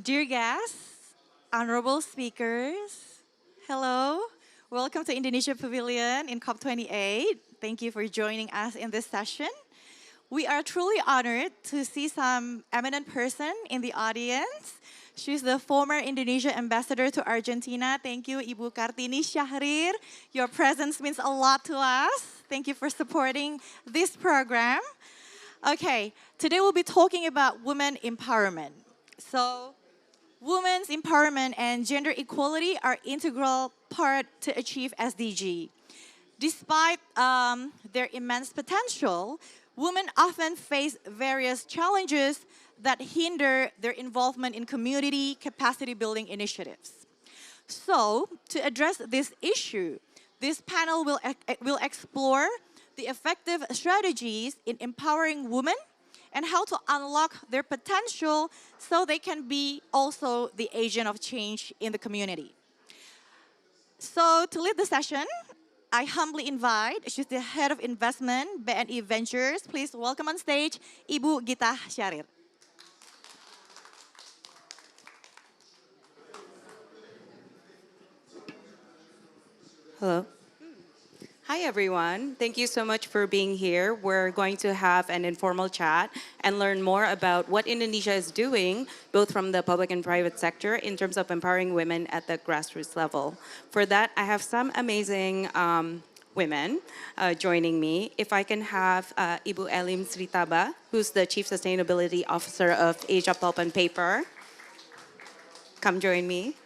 Dear guests, honorable speakers, hello. Welcome to Indonesia Pavilion in COP28. Thank you for joining us in this session. We are truly honored to see some eminent person in the audience. She's the former Indonesia ambassador to Argentina. Thank you, Ibu Kartini Syahrir. Your presence means a lot to us. Thank you for supporting this program. Okay, today we'll be talking about women empowerment. So, women's empowerment and gender equality are integral part to achieve SDG. Despite their immense potential, women often face various challenges that hinder their involvement in community capacity building initiatives. So, to address this issue, this panel will explore the effective strategies in empowering women and how to unlock their potential so they can be also the agent of change in the community. So to lead the session, I humbly invite, she's the head of investment, BNI Ventures. Please welcome on stage, Ibu Gita Syahrir. Hello. Hi, everyone. Thank you so much for being here. We're going to have an informal chat and learn more about what Indonesia is doing, both from the public and private sector, in terms of empowering women at the grassroots level. For that, I have some amazing women joining me. If I can have Ibu Elim Sritaba, who's the Chief Sustainability Officer of Asia Pulp and Paper. Come join me.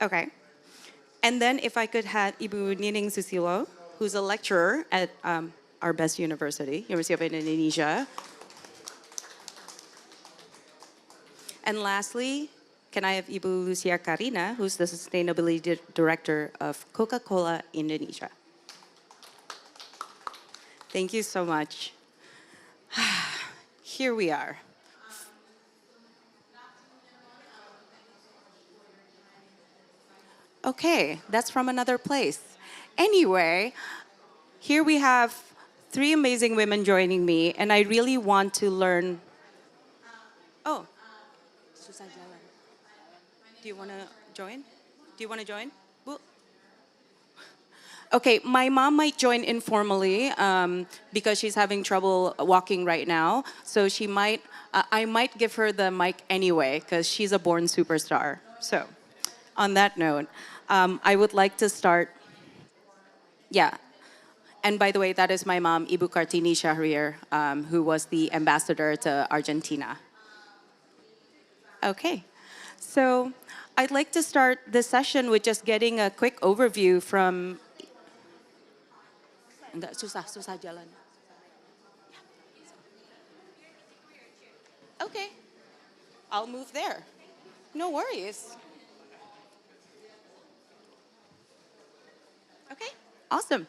Okay. And then if I could have Ibu Nining Susilo, who's a lecturer at our best university, University of Indonesia. And lastly, can I have Ibu Lucia Karina, who's the Sustainability Director of Coca-Cola Indonesia. Thank you so much. Here we are. Okay, that's from another place. Anyway, here we have three amazing women joining me, and I really want to learn. Oh, susah jalan. Do you want to join? Do you want to join? Bu? Okay, my mom might join informally because she's having trouble walking right now. So she might, I might give her the mic anyway because she's a born superstar. So, on that note, I would like to start. Yeah. And by the way, that is my mom, Ibu Kartini Syahrir, who was the ambassador to Argentina. Okay. So I'd like to start this session with just getting a quick overview from. Enggak, susah jalan. Okay. I'll move there. No worries. Okay, awesome.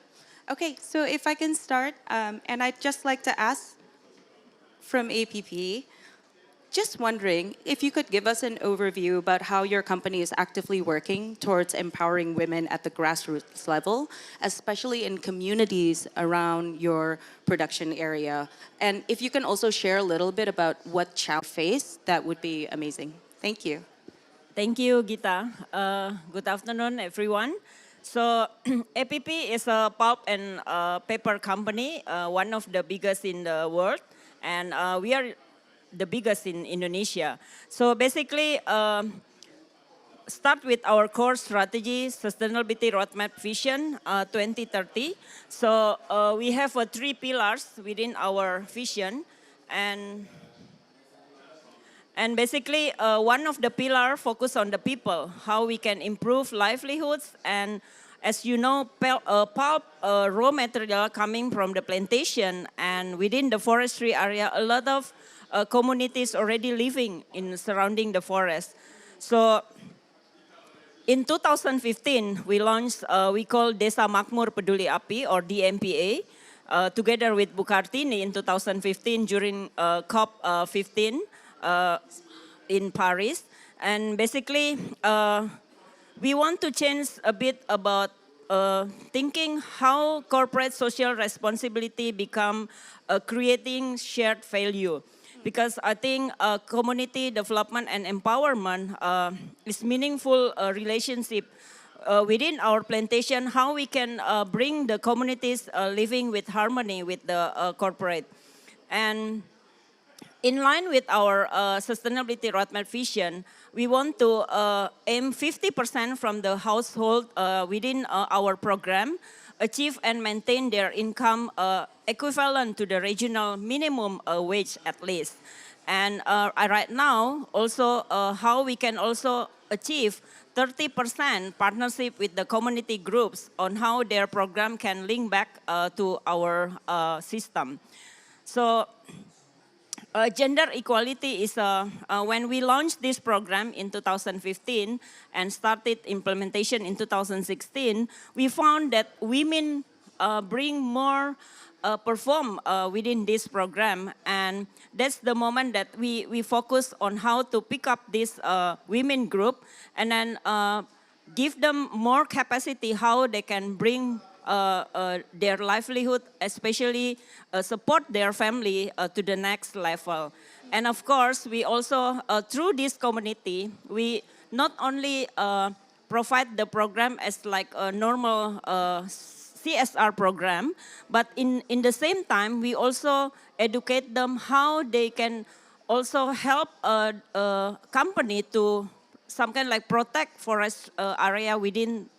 Okay, so if I can start, and I'd just like to ask from APP, just wondering if you could give us an overview about how your company is actively working towards empowering women at the grassroots level, especially in communities around your production area. And if you can also share a little bit about what challenges you face, that would be amazing. Thank you. Thank you, Gita. Good afternoon, everyone. So APP is a pulp and paper company, one of the biggest in the world, and we are the biggest in Indonesia. So basically, start with our core strategy, sustainability roadmap vision 2030. So we have three pillars within our vision, and basically, one of the pillar focus on the people, how we can improve livelihoods. And as you know, pulp raw material coming from the plantation, and within the forestry area, a lot of communities already living in surrounding the forest. So in 2015, we launched, we call Desa Makmur Peduli Api, or DMPA, together with Bu Kartini in 2015 during COP 15. In Paris, and basically we want to change a bit about thinking how corporate social responsibility become creating shared value. because I think community development and empowerment is meaningful relationship within our plantation, how we can bring the communities living with harmony with the corporate. And in line with our sustainability roadmap vision, we want to aim 50% from the household within our program achieve and maintain their income equivalent to the regional minimum wage at least. And right now, also how we can also achieve 30% partnership with the community groups on how their program can link back to our system. So gender equality is when we launched this program in 2015 and started implementation in 2016, we found that women bring more perform within this program, and that's the moment that we focus on how to pick up this women group and then give them more capacity how they can bring their livelihood, especially support their family to the next level. And of course, we also, through this community, we not only provide the program as like a normal CSR program, but in the same time, we also educate them how they can also help a company to some kind like protect forest area within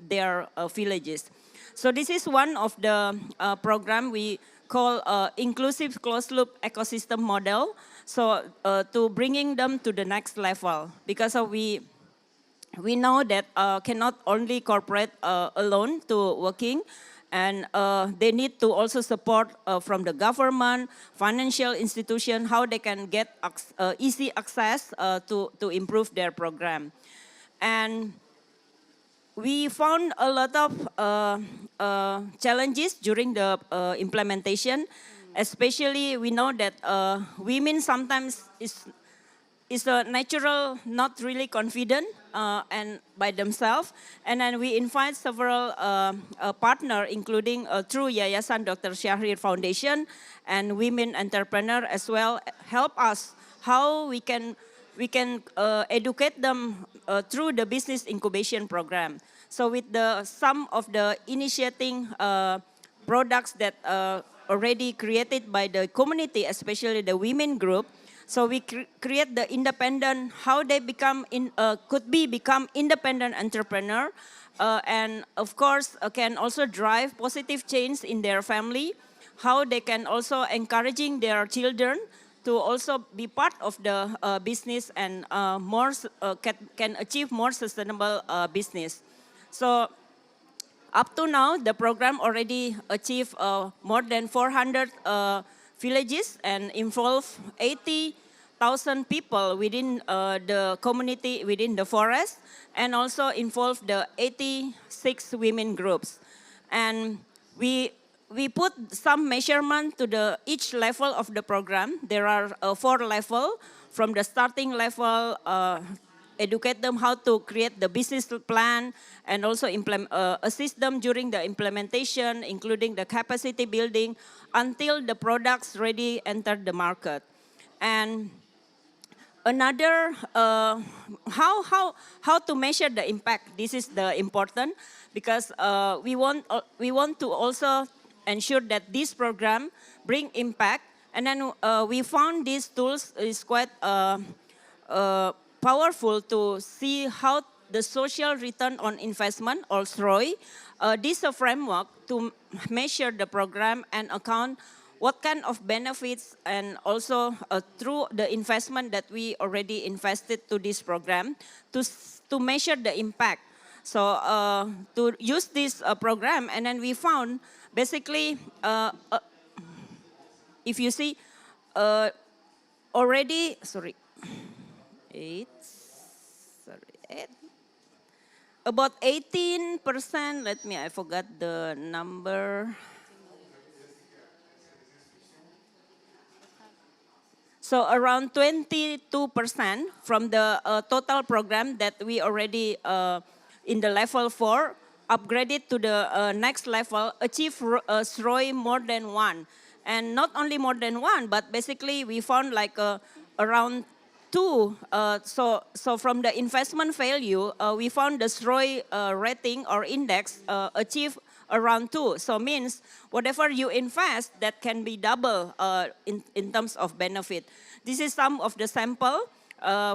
their villages. So this is one of the program we call inclusive closed loop ecosystem model. So to bringing them to the next level, because we know that cannot only corporate alone to working, and they need to also support from the government, financial institution, how they can get easy access to improve their program. And we found a lot of challenges during the implementation. Especially, we know that women sometimes is a natural, not really confident and by themselves. And then we invite several partner, including through Yayasan Dr. Syahrir Foundation and Women Entrepreneur as well, help us how we can educate them through the business incubation program. So with the some of the initiating products that already created by the community, especially the women group, so we create the independent, how they become become independent entrepreneur, and of course can also drive positive change in their family, how they can also encouraging their children to also be part of the business and can achieve more sustainable business. So up to now, the program already achieved more than 400 villages and involve 80,000 people within the community, within the forest, and also involve the 86 women groups. And we put some measurement to each level of the program. There are 4 levels. From the starting level, educate them how to create the business plan and also assist them during the implementation, including the capacity building, until the products ready enter the market. And another, how to measure the impact. This is the important, because we want to also ensure that this program bring impact. And then we found these tools is quite powerful to see how the social return on investment, or SROI, this is a framework to measure the program and account what kind of benefits, and also through the investment that we already invested to this program to measure the impact. So to use this program, and then we found basically, if you see already, sorry, 8, sorry, 8. About 18%, I forgot the number. So around 22% from the total program that we already in the level 4 upgraded to the next level, achieve SROI more than 1. And not only more than one, but basically we found like around two. So from the investment value, we found the SROI rating or index achieve around two. So means whatever you invest, that can be double in terms of benefit. This is some of the sample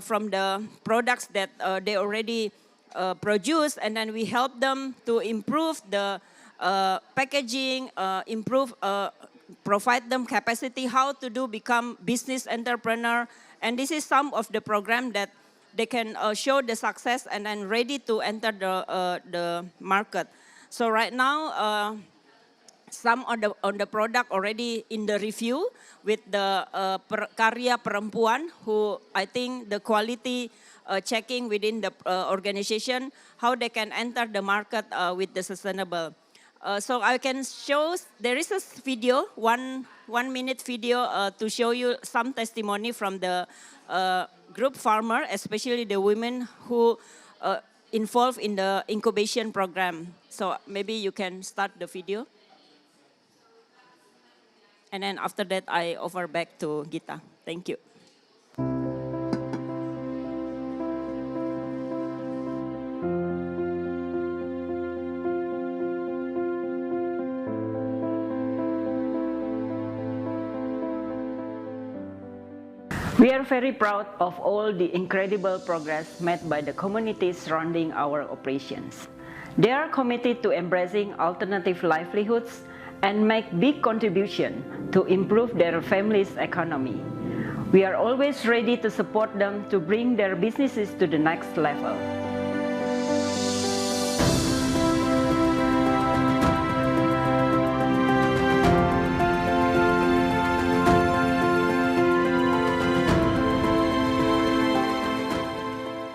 from the products that they already produce, and then we help them to improve the packaging, provide them capacity how to do become business entrepreneur. And this is some of the program that they can show the success and then ready to enter the market. So right now, some on the product already in the review with the karya perempuan, who I think the quality checking within the organization, how they can enter the market with the sustainable. So I can show, there is a video, one minute video to show you some testimony from the group farmer, especially the women who involved in the incubation program. So maybe you can start the video. And then after that, I offer back to Gita. Thank you. We are very proud of all the incredible progress made by the communities surrounding our operations. They are committed to embracing alternative livelihoods and make big contribution to improve their family's economy. We are always ready to support them to bring their businesses to the next level.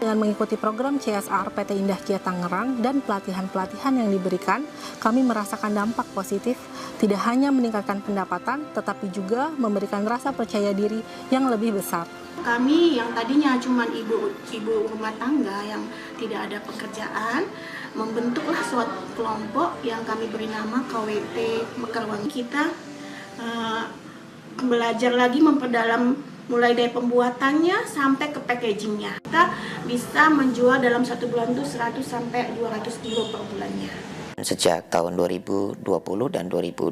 Dengan mengikuti program CSR PT Indah Kia Tangerang dan pelatihan-pelatihan yang diberikan, kami merasakan dampak positif, tidak hanya meningkatkan pendapatan, tetapi juga memberikan rasa percaya diri yang lebih besar. Kami yang tadinya cuma ibu rumah tangga yang tidak ada pekerjaan, membentuklah suatu kelompok yang kami beri nama KWT Mekarwangi. Kita belajar lagi memperdalam mulai dari pembuatannya sampai ke packagingnya. Kita bisa menjual dalam satu bulan itu 100 sampai 200 kilo per bulannya. Sejak tahun 2020 dan 2021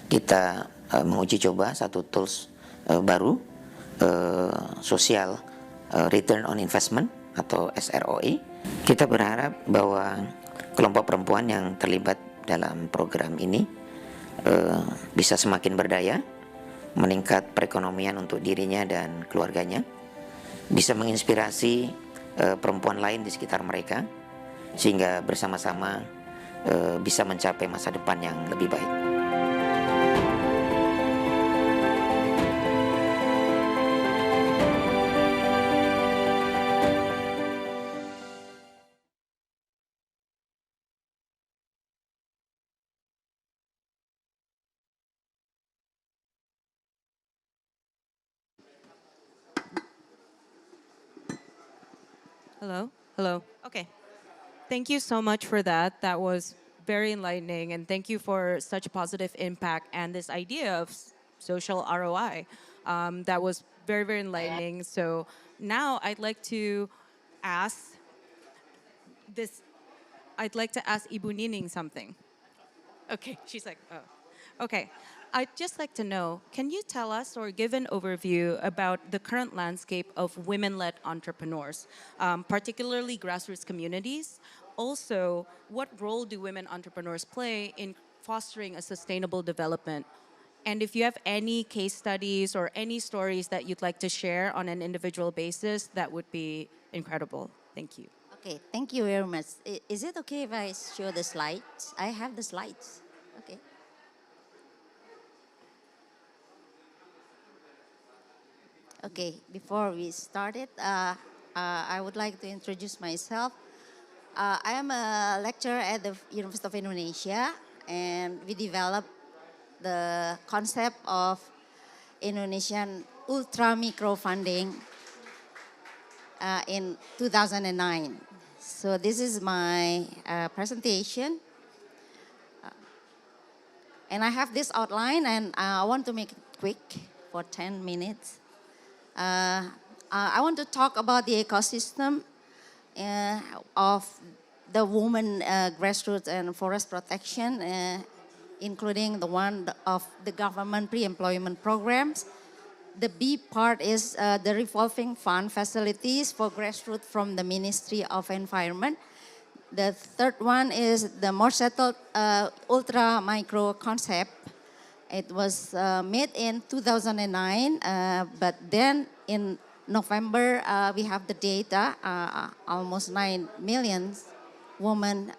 kita menguji coba satu tools baru, social return on investment atau SROI. Kita berharap bahwa kelompok perempuan yang terlibat dalam program ini bisa semakin berdaya, meningkat perekonomian untuk dirinya dan keluarganya, bisa menginspirasi perempuan lain di sekitar mereka, sehingga bersama-sama bisa mencapai masa depan yang lebih baik. Hello? Hello. Okay. Thank you so much for that. That was very enlightening, and thank you for such positive impact and this idea of social ROI. That was very, very enlightening. So now I'd like to ask Ibu Nining something. Okay, she's like, oh. Okay, I'd just like to know, can you tell us or give an overview about the current landscape of women-led entrepreneurs, particularly grassroots communities? Also, what role do women entrepreneurs play in fostering a sustainable development? And if you have any case studies or any stories that you'd like to share on an individual basis, that would be incredible. Thank you. Okay, thank you very much. Is it okay if I show the slides? I have the slides. Okay. Okay, before we started, I would like to introduce myself. I am a lecturer at the University of Indonesia, and we developed the concept of Indonesian ultra micro funding in 2009. So this is my presentation. And I have this outline, and I want to make it quick for 10 minutes. I want to talk about the ecosystem of the women grassroots and forest protection, including the one of the government pre-employment programs. The B part is the revolving fund facilities for grassroots from the Ministry of Environment. The third one is the more settled ultra micro concept. It was made in 2009, but then in November we have the data, almost 9 million women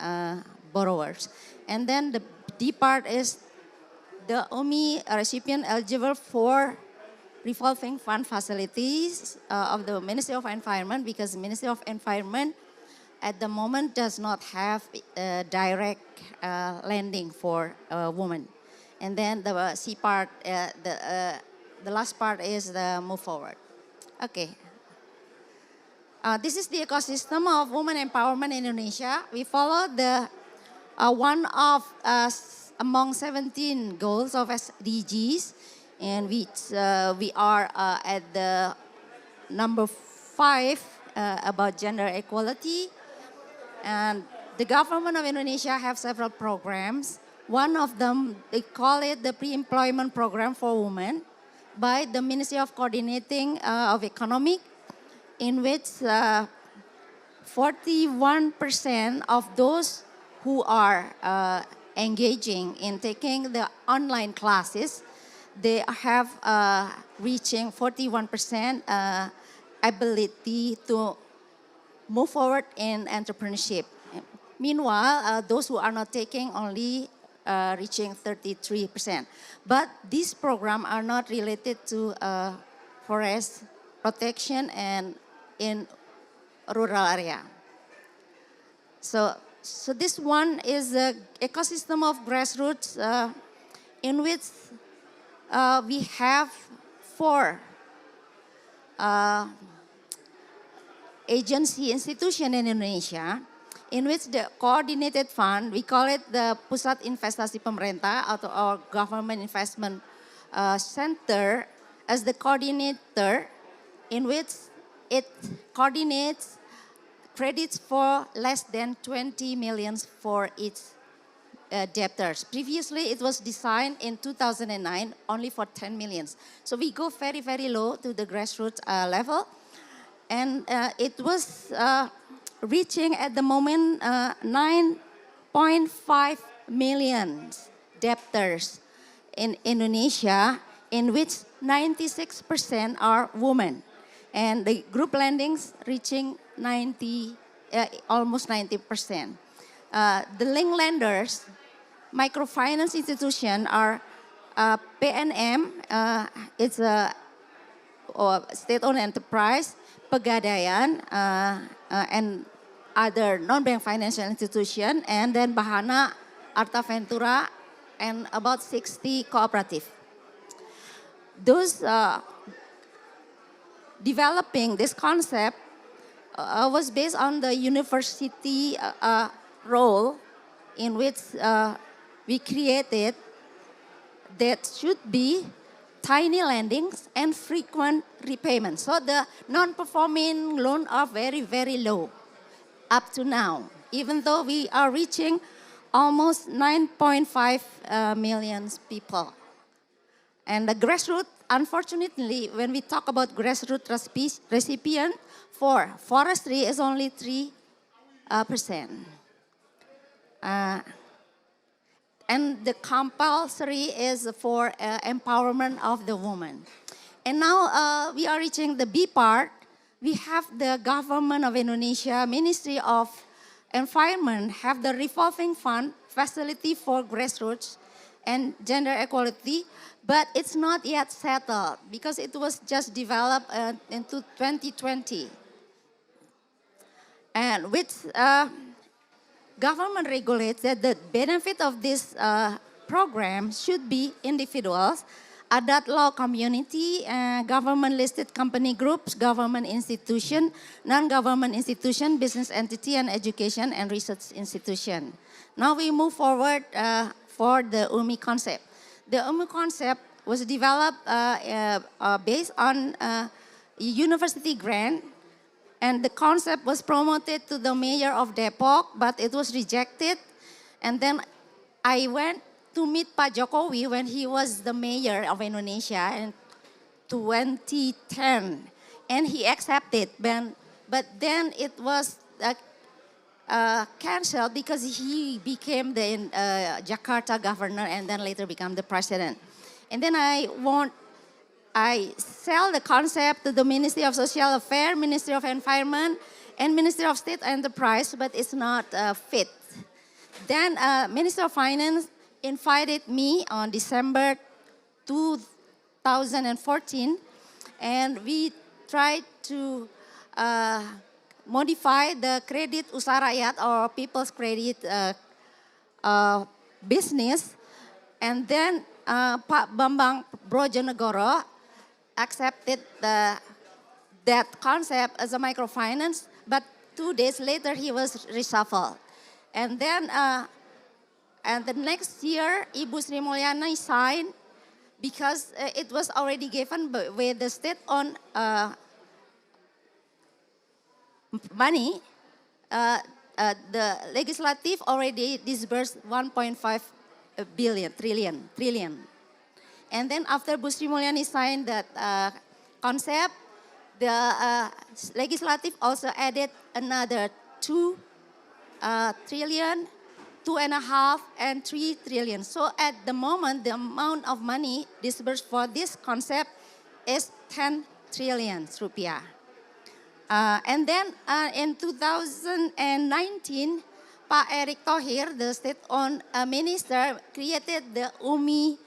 borrowers. And then the D part is the OMI recipient eligible for revolving fund facilities of the Ministry of Environment, because the Ministry of Environment at the moment does not have direct lending for women. And then the C part, the last part is the move forward. Okay. This is the ecosystem of women empowerment in Indonesia. We follow the one of among 17 goals of SDGs, in which we are at the number 5 about gender equality. And the government of Indonesia have several programs. One of them, they call it the pre-employment program for women by the Ministry of Coordinating of Economic, in which 41% of those who are engaging in taking the online classes, they have reaching 41% ability to move forward in entrepreneurship. Meanwhile, those who are not taking only reaching 33%. But these programs are not related to forest protection and in rural area. So this one is a ecosystem of grassroots in which we have 4 agency institution in Indonesia, in which the coordinated fund, we call it the Pusat Investasi Pemerintah or Government Investment Center, as the coordinator, in which it coordinates credits for less than 20 million for its debtors. Previously, it was designed in 2009 only for 10 million. So we go very, very low to the grassroots level. And it was reaching at the moment 9.5 million debtors in Indonesia, in which 96% are women. And the group lendings reaching almost 90%. The link lenders, microfinance institution are PNM, it's a state-owned enterprise, Pegadaian, and other non-bank financial institution, and then Bahana, Arta Ventura, and about 60 cooperative. Those developing this concept was based on the university role, in which we created that should be tiny lendings and frequent repayments. So the non-performing loans are very, very low up to now, even though we are reaching almost 9.5 million people. And the grassroots, unfortunately, when we talk about grassroots recipient for forestry is only 3%. And the compulsory is for empowerment of the woman. And now we are reaching the B part. We have the government of Indonesia, Ministry of Environment, have the revolving fund facility for grassroots and gender equality, but it's not yet settled because it was just developed into 2020. And which government regulates that the benefit of this program should be individuals, adat law community, government listed company groups, government institution, non-government institution, business entity, and education and research institution. Now we move forward for the UMI concept. The UMI concept was developed based on a university grant, and the concept was promoted to the mayor of Depok, but it was rejected. And then I went to meet Pak Jokowi when he was the mayor of Indonesia in 2010, and he accepted. But then it was canceled because he became the Jakarta governor and then later became the president. And then I sell the concept to the Ministry of Social Affairs, Ministry of Environment, and Ministry of State Enterprise, but it's not fit. Then Minister of Finance invited me on December 2014, and we tried to modify the Kredit Usaha Rakyat or People's Credit business. And then Pak Bambang Brojonegoro accepted that concept as a microfinance, but 2 days later he was reshuffled. And then and the next year, Ibu Sri Mulyani signed because it was already given with the state-owned money. The legislative already disbursed 1.5 trillion. And then after Bu Sri Mulyani signed that concept, the legislative also added another 2 trillion, 2.5, and 3 trillion. So at the moment, the amount of money disbursed for this concept is 10 trillion rupiah. And then in 2019, Pak Erick Thohir, the state-owned minister, created the UMI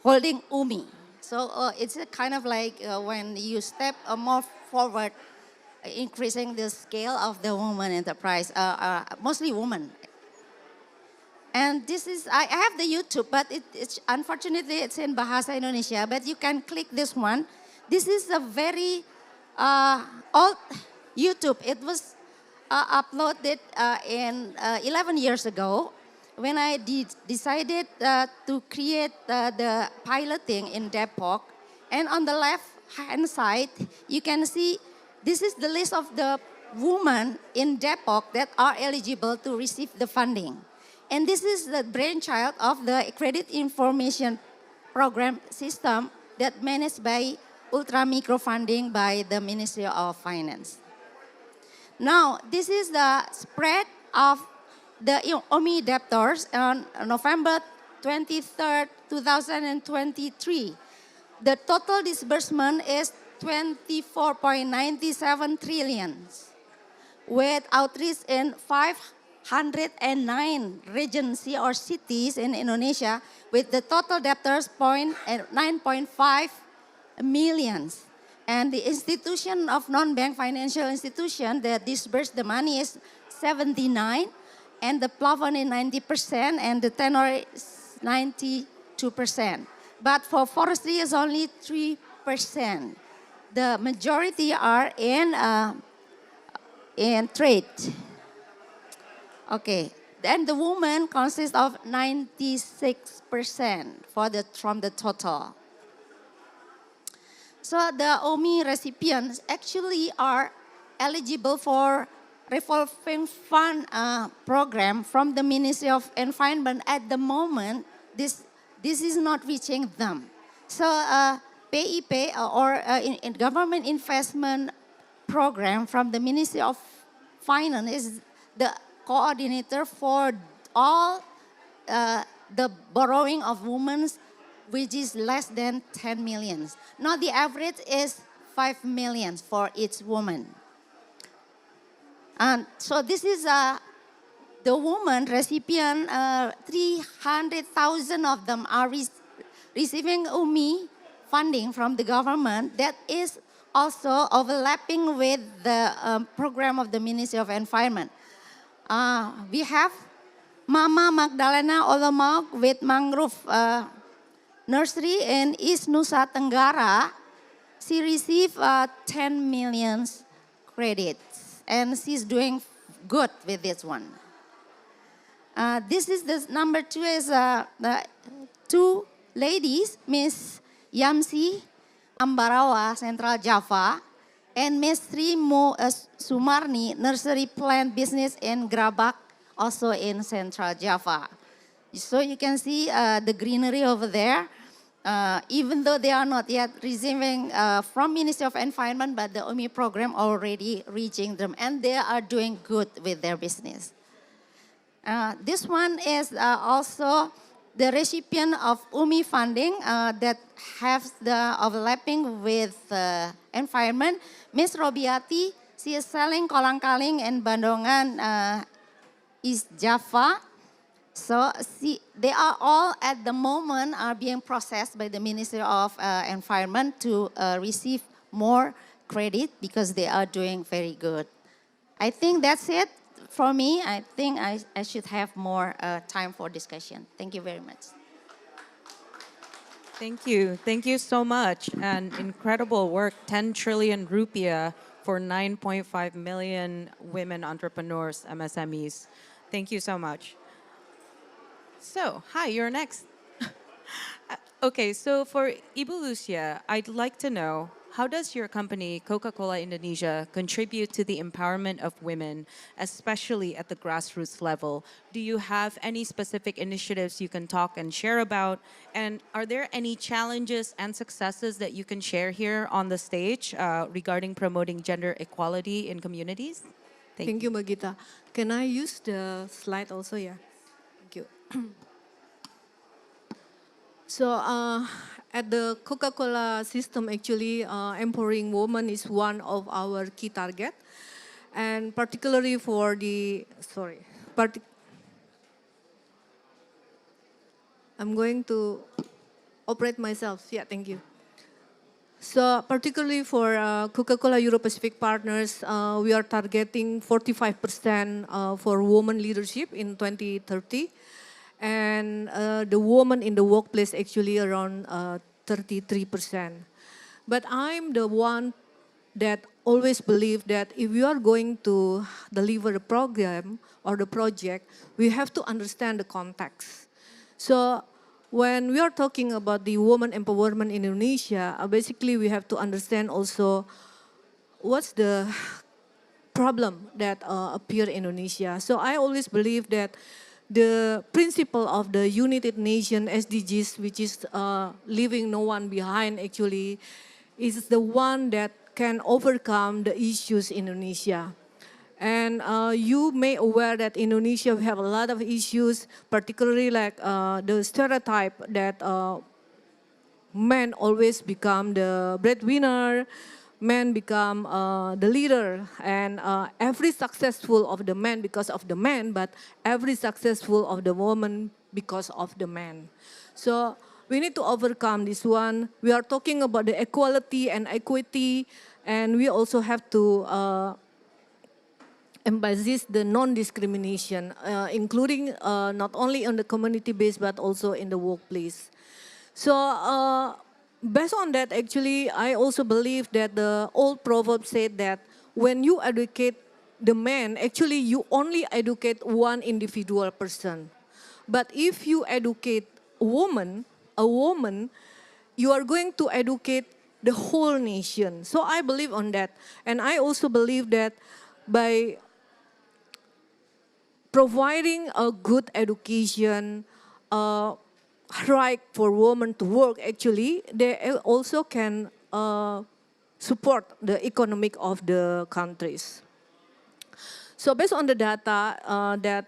holding UMI. So it's a kind of like when you step more forward, increasing the scale of the woman enterprise, mostly women. And this is, I have the YouTube, but it's unfortunately it's in Bahasa Indonesia, but you can click this one. This is a very old YouTube. It was uploaded in 11 years ago when I decided to create the piloting in Depok. And on the left hand side, you can see this is the list of the women in Depok that are eligible to receive the funding. And this is the brainchild of the credit information program system that managed by ultra micro funding by the Ministry of Finance. Now, this is the spread of the UMI debtors on November 23rd, 2023. The total disbursement is 24.97 trillion with outreach in 509 regions or cities in Indonesia with the total debtors 9.5 million. And the institution of non-bank financial institution that disbursed the money is 79, and the plafond is 90%, and the tenor is 92%. But for forestry is only 3%. The majority are in trade. Okay, then the woman consists of 96% from the total. So the UMI recipients actually are eligible for revolving fund program from the Ministry of Environment. At the moment, this is not reaching them. So PIP or in government investment program from the Ministry of Finance is the coordinator for all the borrowing of women, which is less than 10 million. Now the average is 5 million for each woman. And so this is the woman recipient, 300,000 of them are receiving UMI funding from the government that is also overlapping with the program of the Ministry of Environment. We have Mama Magdalena Olomouc with Mangrove Nursery in East Nusa Tenggara. She received 10 million credits and she's doing good with this one. This is the number two is the two ladies, Miss Yamsi Ambarawa, Central Java, and Miss Sri Sumarni, Nursery Plant Business in Grabak, also in Central Java. So you can see the greenery over there. Even though they are not yet receiving from Ministry of Environment, but the UMI program already reaching them, and they are doing good with their business. This one is also the recipient of UMI funding that has the overlapping with environment. Miss Robiati, she is selling kolang-kaling in Bandungan, East Java. So they are all at the moment are being processed by the Ministry of Environment to receive more credit because they are doing very good. I think that's it for me. I think I should have more time for discussion. Thank you very much. Thank you. Thank you so much. And incredible work, 10 trillion rupiah for 9.5 million women entrepreneurs, MSMEs. Thank you so much. So, hi, you're next. Okay, so for Ibu Lucia, I'd like to know, how does your company, Coca-Cola Indonesia, contribute to the empowerment of women, especially at the grassroots level? Do you have any specific initiatives you can talk and share about? And are there any challenges and successes that you can share here on the stage regarding promoting gender equality in communities? Thank you, Magita. Can I use the slide also? Yeah. Thank you. So at the Coca-Cola system, actually, empowering women is one of our key target. And particularly for the, I'm going to operate myself. Yeah, thank you. So particularly for Coca-Cola Euro-Pacific partners, we are targeting 45% for women leadership in 2030. And the woman in the workplace actually around 33%. But I'm the one that always believe that if you are going to deliver a program or the project, we have to understand the context. So when we are talking about the woman empowerment in Indonesia, basically we have to understand also what's the problem that appear in Indonesia. So I always believe that the principle of the United Nations SDGs, which is leaving no one behind actually, is the one that can overcome the issues in Indonesia. And you may aware that Indonesia we have a lot of issues, particularly like the stereotype that men always become the breadwinner, men become the leader, and every successful of the man because of the man, but every successful of the woman because of the man. So we need to overcome this one. We are talking about the equality and equity, and we also have to emphasize the non-discrimination, including not only on the community base, but also in the workplace. So based on that, actually, I also believe that the old proverb said that when you educate the man, actually you only educate one individual person. But if you educate a woman, you are going to educate the whole nation. So I believe on that. And I also believe that by providing a good education, right for women to work, actually, they also can support the economic of the countries. So based on the data that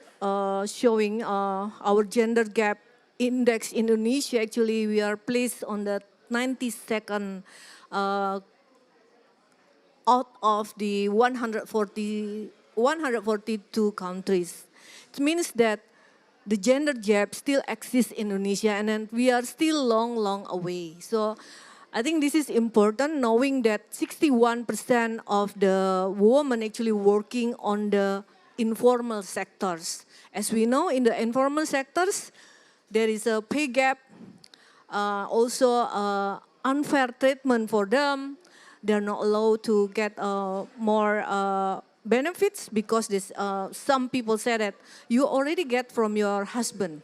showing our gender gap index in Indonesia, actually we are placed on the 92nd out of the 142 countries. It means that the gender gap still exists in Indonesia, and then we are still long away. So I think this is important, knowing that 61% of the women actually working on the informal sectors. As we know, in the informal sectors, there is a pay gap, also unfair treatment for them. They're not allowed to get more benefits because this, some people say that you already get from your husband.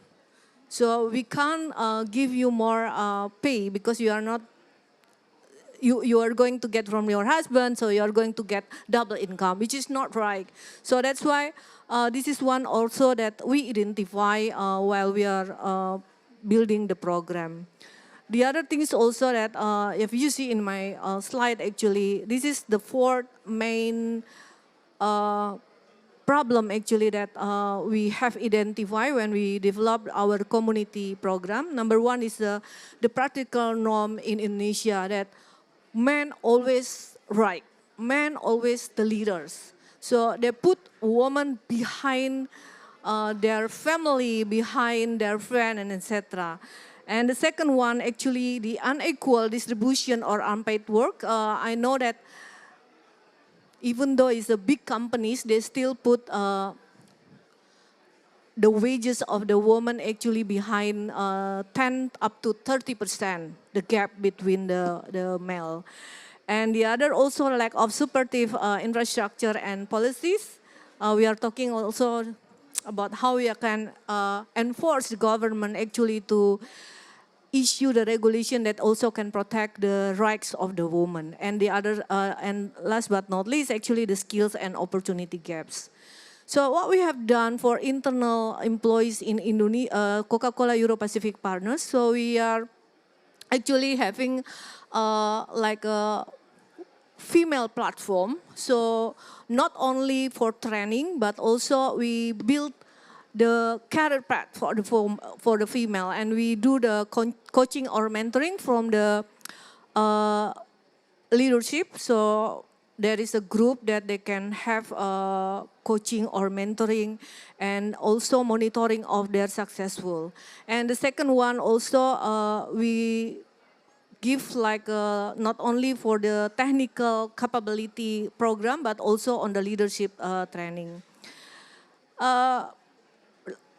So we can't give you more pay because you are not, you are going to get from your husband, so you are going to get double income, which is not right. So that's why this is one also that we identify while we are building the program. The other thing is also that if you see in my slide, actually, this is the fourth main problem actually that we have identified when we developed our community program. Number one is the practical norm in Indonesia that men always right, men always the leaders. So they put women behind their family, behind their friend, and etc. And the second one, actually, the unequal distribution or unpaid work. I know that even though it's a big companies, they still put the wages of the woman actually behind 10 up to 30%, the gap between the male. And the other also lack of supportive infrastructure and policies. We are talking also about how we can enforce the government actually to issue the regulation that also can protect the rights of the woman. And the other, and last but not least, actually the skills and opportunity gaps. So what we have done for internal employees in Indonesia, Coca-Cola Euro-Pacific Partners, so we are actually having like a female platform. So not only for training, but also we build the career path for the female, and we do the coaching or mentoring from the leadership. So there is a group that they can have coaching or mentoring and also monitoring of their successful. And the second one also we give like not only for the technical capability program, but also on the leadership training.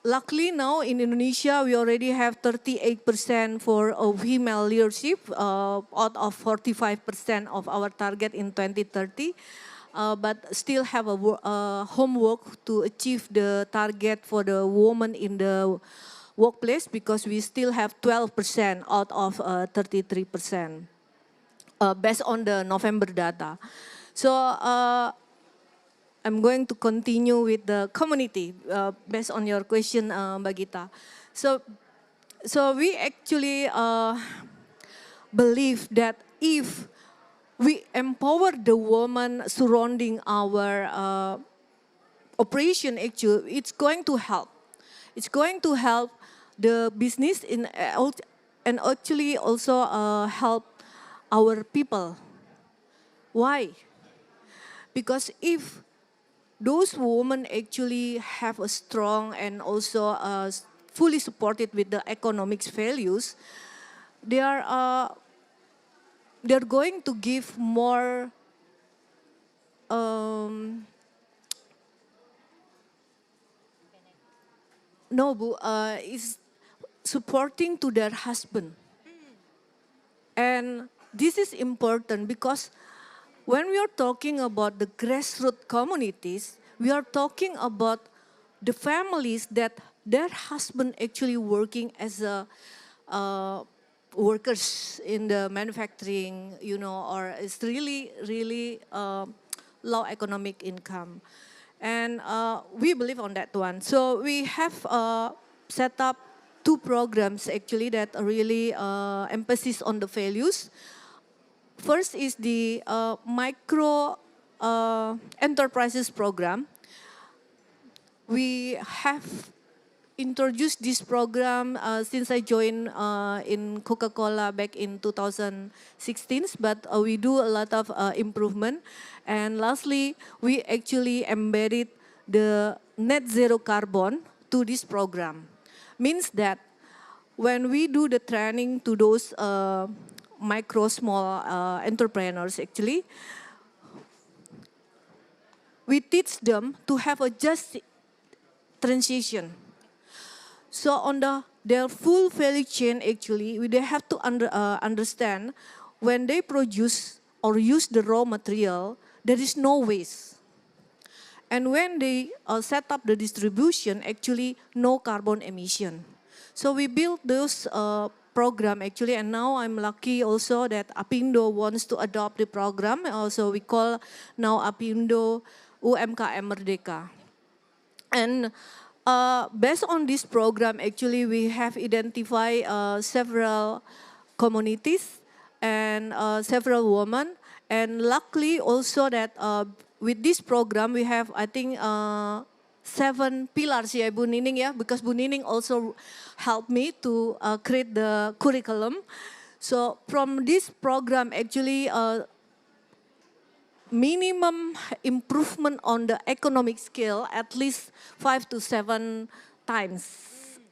Luckily now in Indonesia, we already have 38% for female leadership out of 45% of our target in 2030. But still have a homework to achieve the target for the woman in the workplace because we still have 12% out of 33% based on the November data. So I'm going to continue with the community based on your question, Mbak Gita. So we actually believe that if we empower the woman surrounding our operation, actually, it's going to help. It's going to help the business and actually also help our people. Why? Because if those women actually have a strong and also fully supported with the economics values, they're going to give more no, Bu, is supporting to their husband. And this is important because when we are talking about the grassroots communities, we are talking about the families that their husband actually working as a workers in the manufacturing, or it's really, really low economic income. And we believe on that one. So we have set up two programs actually that really emphasis on the values. First is the micro enterprises program. We have introduced this program since I joined in Coca-Cola back in 2016, but we do a lot of improvement. And lastly, we actually embedded the net zero carbon to this program. Means that when we do the training to those micro, small entrepreneurs, actually, we teach them to have a just transition. So on their full value chain, actually, they have to understand when they produce or use the raw material, there is no waste. And when they set up the distribution, actually no carbon emission. So we built those program actually, and now I'm lucky also that Apindo wants to adopt the program. Also we call now Apindo UMKM Merdeka. And based on this program, actually we have identified several communities and several women. And luckily also that with this program we have, I think, 7 pillars ya Bu Nining ya, because Bu Nining also helped me to create the curriculum. So from this program actually minimum improvement on the economic scale at least 5 to 7 times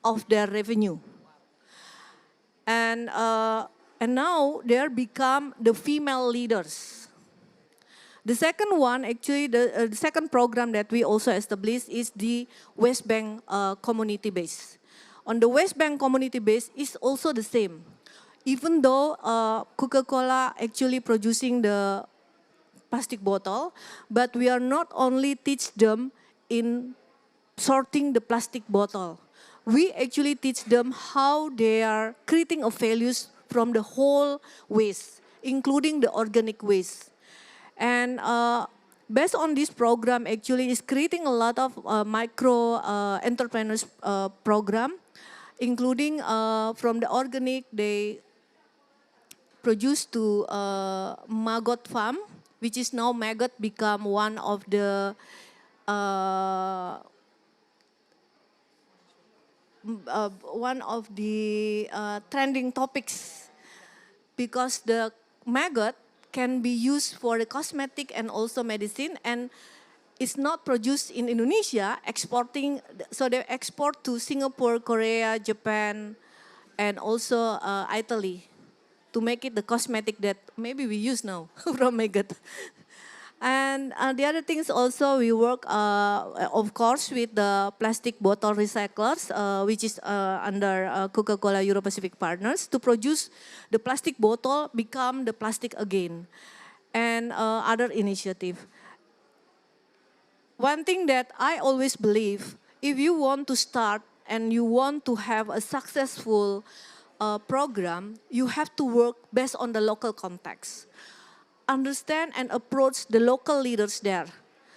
of their revenue. And now they become the female leaders. The second one, actually, the second program that we also established is the West Bank community base. On the West Bank community base is also the same. Even though Coca-Cola actually producing the plastic bottle, but we are not only teach them in sorting the plastic bottle. We actually teach them how they are creating a values from the whole waste, including the organic waste. And based on this program, actually is creating a lot of micro entrepreneurs program, including from the organic, they produce to maggot farm, which is now maggot become one of the trending topics, because the maggot can be used for the cosmetic and also medicine, and it's not produced in Indonesia, exporting, so they export to Singapore, Korea, Japan, and also Italy to make it the cosmetic that maybe we use now from maggot. And the other things also, we work, of course, with the plastic bottle recyclers, which is under Coca-Cola Euro-Pacific Partners, to produce the plastic bottle become the plastic again, and other initiative. One thing that I always believe, if you want to start and you want to have a successful program, you have to work based on the local context. Understand and approach the local leaders there.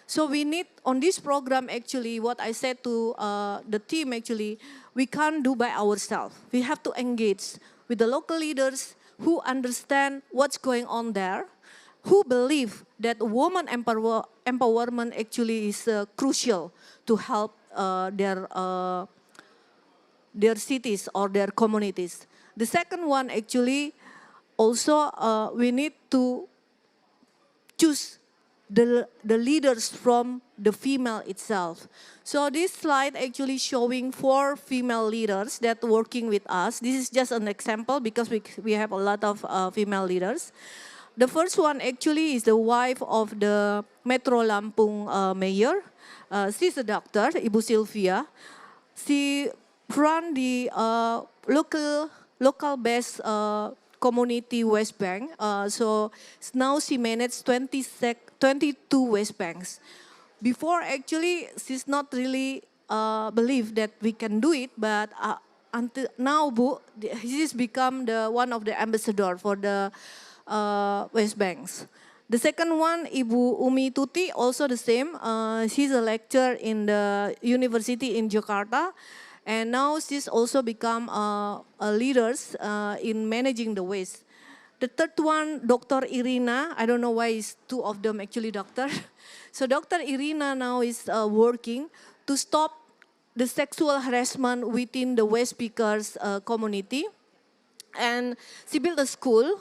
So we need, on this program actually, what I said to the team actually, we can't do by ourselves. We have to engage with the local leaders who understand what's going on there, who believe that woman empowerment actually is crucial to help their cities or their communities. The second one actually, also we need to choose the leaders from the female itself. So this slide actually showing 4 female leaders that working with us. This is just an example because we have a lot of female leaders. The first one actually is the wife of the Metro Lampung mayor. She's a doctor, Ibu Sylvia. She run the local based community West Bank. So now she managed 22 West Banks. Before actually, she's not really believe that we can do it, but until now, Bu, she's become one of the ambassador for the West Banks. The second one, Ibu Umi Tuti, also the same. She's a lecturer in the university in Jakarta. And now she's also become a leaders in managing the waste. The third one, Dr. Irina, I don't know why it's 2 of them actually doctor. So Dr. Irina now is working to stop the sexual harassment within the waste pickers community. And she built a school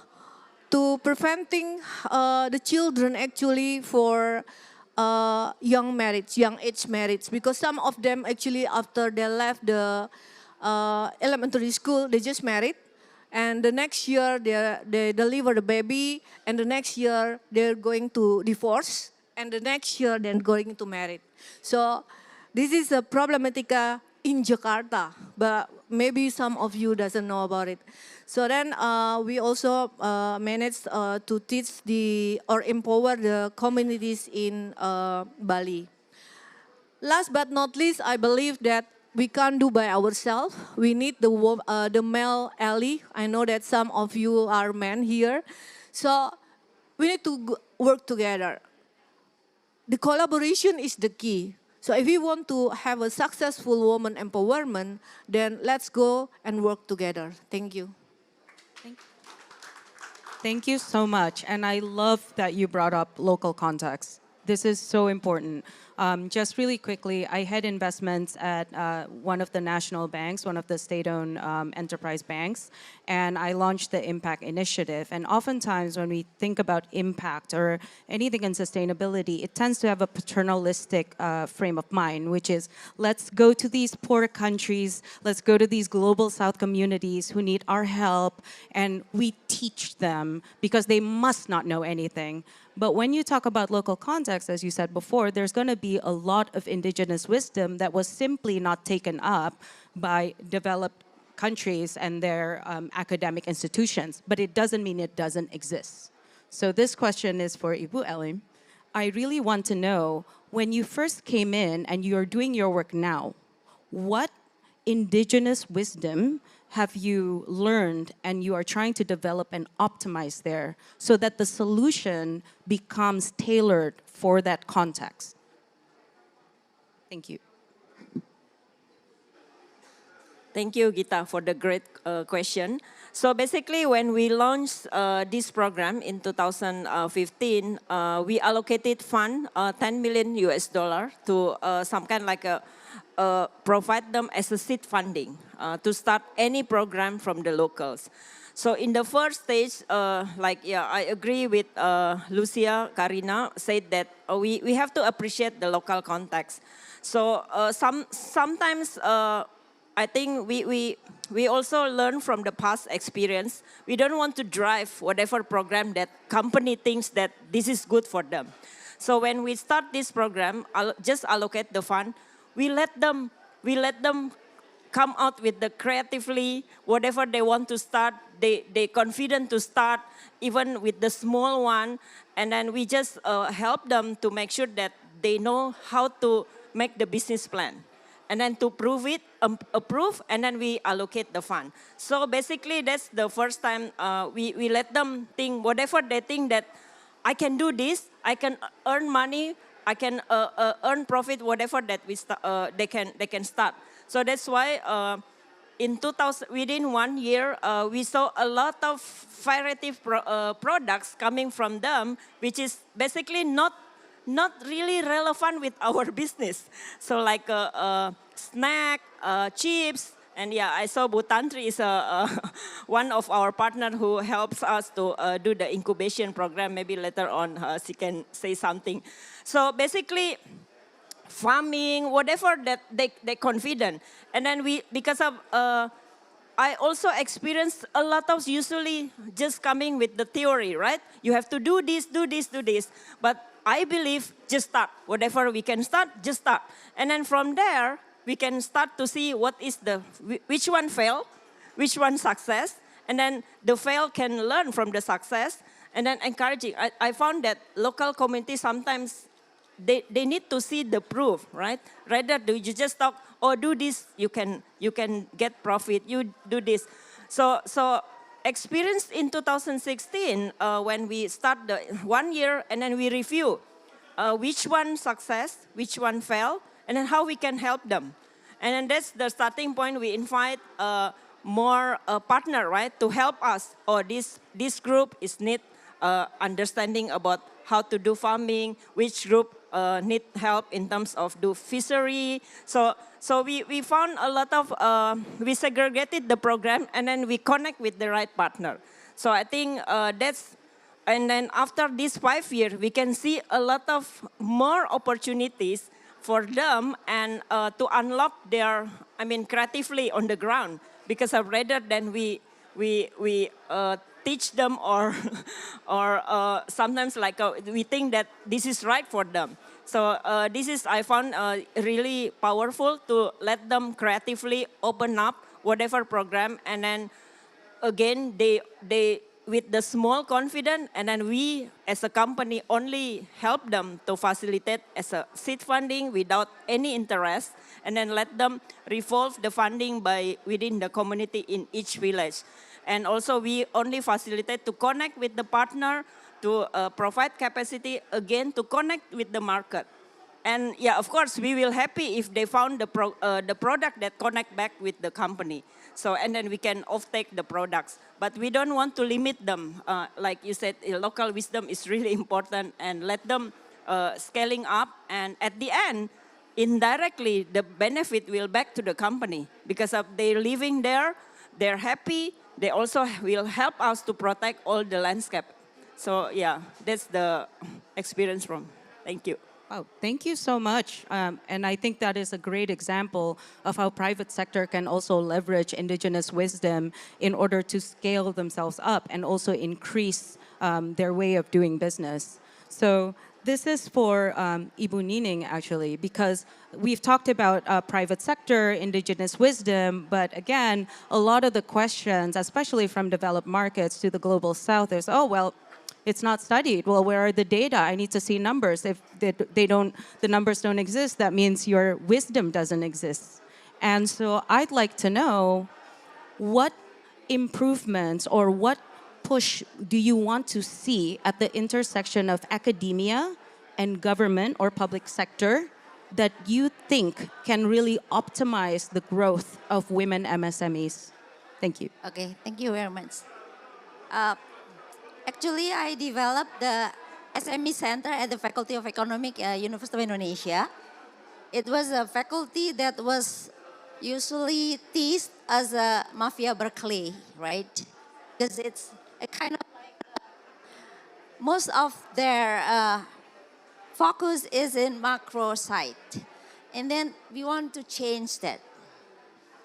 to preventing the children actually for young age marriage, because some of them actually after they left the elementary school, they just married, and the next year they deliver the baby, and the next year they're going to divorce, and the next year they're going to marry. So this is a problematica in Jakarta, but maybe some of you doesn't know about it. So then we also managed to teach or empower the communities in Bali. Last but not least, I believe that we can't do by ourselves. We need the male ally. I know that some of you are men here. So we need to work together. The collaboration is the key. So if we want to have a successful woman empowerment, then let's go and work together. Thank you. Thank you so much. And I love that you brought up local context. This is so important. Just really quickly, I had investments at one of the national banks, one of the state-owned enterprise banks, and I launched the Impact Initiative. And oftentimes when we think about impact or anything in sustainability, it tends to have a paternalistic frame of mind, which is let's go to these poor countries, let's go to these global south communities who need our help, and we teach them because they must not know anything. But when you talk about local context, as you said before, there's going to be a lot of indigenous wisdom that was simply not taken up by developed countries and their academic institutions. But it doesn't mean it doesn't exist. So this question is for Ibu Elim. I really want to know, when you first came in and you're doing your work now, what indigenous wisdom have you learned and you are trying to develop and optimize there so that the solution becomes tailored for that context? Thank you. Thank you, Gita, for the great question. So basically, when we launched this program in 2015, we allocated fund 10 million US dollar to some kind like a provide them as a seed funding to start any program from the locals. So in the first stage, I agree with Lucia, Karina said that we have to appreciate the local context. So sometimes I think we also learn from the past experience. We don't want to drive whatever program that company thinks that this is good for them. So when we start this program, just allocate the fund. We let them come out with the creatively, whatever they want to start, they confident to start, even with the small one. And then we just help them to make sure that they know how to make the business plan. And then to prove it, approve, and then we allocate the fund. So basically, that's the first time we let them think, whatever they think that I can do this, I can earn money, I can earn profit, whatever that they can start. So that's why in 2000, within 1 year, we saw a lot of variety products coming from them, which is basically not really relevant with our business. So like snack, chips, and yeah, I saw Butantri is one of our partner who helps us to do the incubation program. Maybe later on she can say something. So basically, farming, whatever that they confident. And then because of, I also experienced a lot of usually just coming with the theory, right? You have to do this, do this, do this. But I believe just start. Whatever we can start, just start. And then from there, we can start to see which one fail, which one success. And then the fail can learn from the success. And then encouraging. I found that local communities sometimes, they need to see the proof, right? Rather do you just talk, oh, do this, you can get profit, you do this. So experience in 2016 when we start the 1 year and then we review which one success, which one fail, and then how we can help them. And then that's the starting point. We invite more partner, right, to help us. Or this group is need understanding about how to do farming, which group need help in terms of do fishery. So we found a lot of, we segregated the program and then we connect with the right partner. So I think that's, and then after this 5 years, we can see a lot of more opportunities for them and to unlock their, creatively on the ground. Because rather than we teach them or sometimes like we think that this is right for them. So this is, I found really powerful to let them creatively open up whatever program, and then again with the small confidence, and then we as a company only help them to facilitate as a seed funding without any interest, and then let them revolve the funding by within the community in each village. And also we only facilitate to connect with the partner, to provide capacity again to connect with the market. And yeah, of course, we will happy if they found the product that connect back with the company. So, and then we can offtake the products. But we don't want to limit them. Like you said, local wisdom is really important, and let them scaling up. And at the end, indirectly, the benefit will back to the company because of they living there, they're happy. They also will help us to protect all the landscape. So yeah, that's the experience from. Thank you. Wow, thank you so much. And I think that is a great example of how private sector can also leverage indigenous wisdom in order to scale themselves up and also increase their way of doing business. So this is for Ibu Nining, actually, because we've talked about private sector, indigenous wisdom, but again, a lot of the questions, especially from developed markets to the global south, is, oh, well, it's not studied. Well, where are the data? I need to see numbers. If the numbers don't exist, that means your wisdom doesn't exist. And so I'd like to know what improvements or what push do you want to see at the intersection of academia and government or public sector that you think can really optimize the growth of women MSMEs? Thank you. Okay, thank you very much. Actually, I developed the SME Center at the Faculty of Economic, University of Indonesia. It was a faculty that was usually teased as a mafia Berkeley, right? Because it's a kind of, most of their focus is in macro side. And then we want to change that.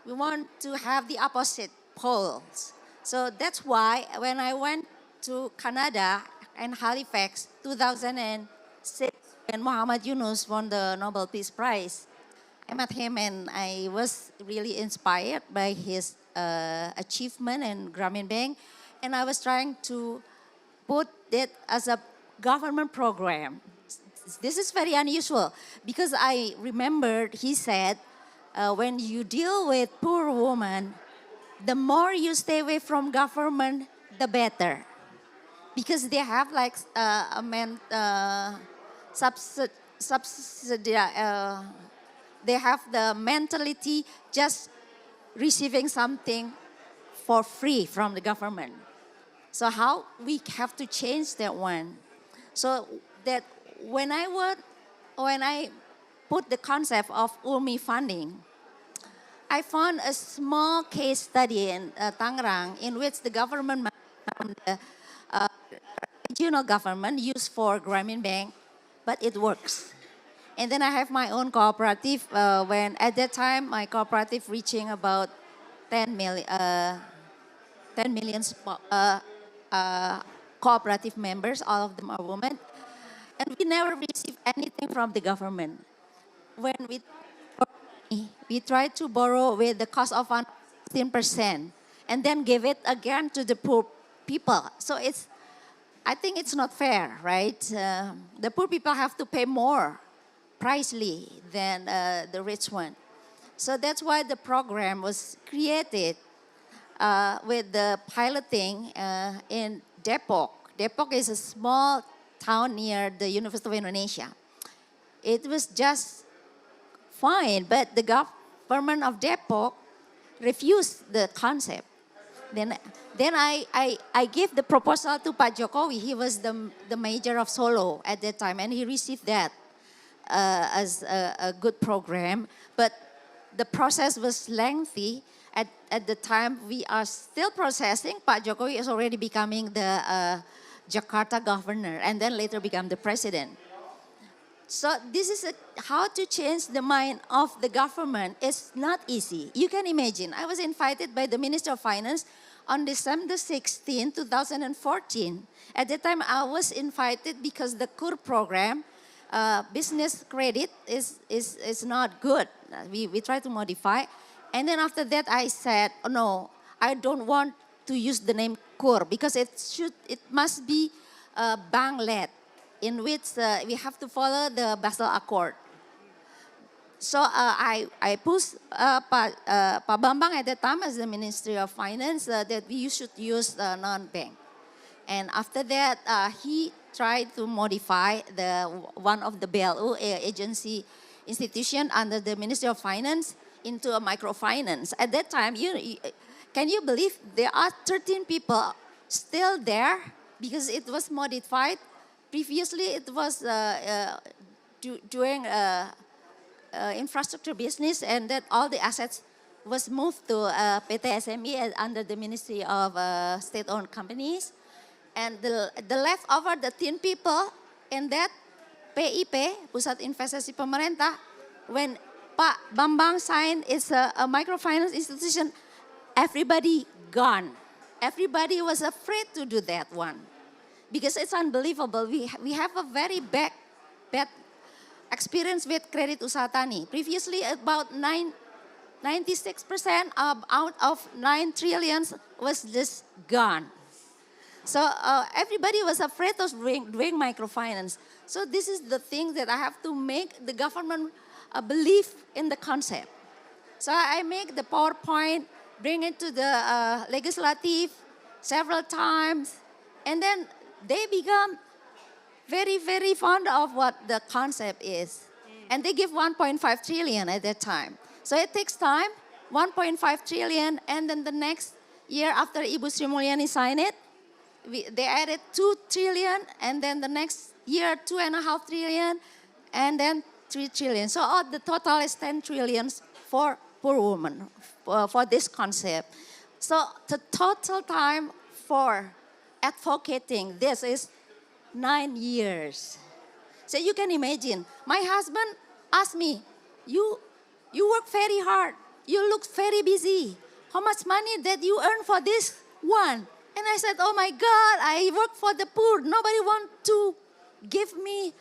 We want to have the opposite poles. So that's why when I went to Canada and Halifax 2006, when Muhammad Yunus won the Nobel Peace Prize, I met him and I was really inspired by his achievement in Grameen Bank, and I was trying to put it as a government program. This is very unusual because I remembered he said, when you deal with poor women, the more you stay away from government, the better. Because they have like they have the mentality just receiving something for free from the government. So how we have to change that one. So that when I put the concept of UMI funding, I found a small case study in Tangerang in which the government, the regional government used for Grameen Bank, but it works. And then I have my own cooperative. When at that time my cooperative reaching about 10 million cooperative members. All of them are women, and we never receive anything from the government. When we try to borrow with the cost of 16%, and then give it again to the poor people. So I think it's not fair, right? The poor people have to pay more pricely than the rich one. So that's why the program was created with the piloting in Depok. Depok is a small town near the University of Indonesia. It was just fine, but the government of Depok refused the concept. Then I gave the proposal to Pak Jokowi. He was the mayor of Solo at that time, and he received that as a good program. But the process was lengthy. At the time, we are still processing. Pak Jokowi is already becoming the Jakarta governor, and then later become the president. So this is how to change the mind of the government. It's not easy. You can imagine. I was invited by the Minister of Finance on December 16, 2014. At that time, I was invited because the KUR program, business credit, is not good. We try to modify. And then after that, I said, oh, no, I don't want to use the name KUR because it must be bank-led, in which we have to follow the Basel Accord. So I pushed Pak Bambang at the time as the Ministry of Finance that we should use non-bank. And after that, he tried to modify one of the BLU agency institution under the Ministry of Finance into a microfinance. At that time, can you believe there are 13 people still there because it was modified? Previously, it was doing infrastructure business, and that all the assets was moved to PT SME under the Ministry of State-Owned Companies. And the leftover, the 10 people in that PIP, Pusat Investasi Pemerintah, when Pak Bambang signed it's a microfinance institution, everybody gone. Everybody was afraid to do that one because it's unbelievable. We have a very bad experience with Kredit Usaha Tani. Previously, about 96% out of 9 trillions was just gone. So everybody was afraid of doing microfinance. So this is the thing that I have to make the government believe in the concept. So I make the PowerPoint, bring it to the legislative several times, and then they become very, very fond of what the concept is. And they give 1.5 trillion at that time. So it takes time, 1.5 trillion, and then the next year after Ibu Sri Mulyani signed it, they added 2 trillion, and then the next year 2.5 trillion, and then 3 trillion. So all the total is 10 trillions for poor women, for this concept. So the total time for advocating this is 9 years. So you can imagine, my husband asked me, you work very hard, you look very busy. How much money that you earn for this one? And I said, oh my God, I work for the poor. Nobody want to give me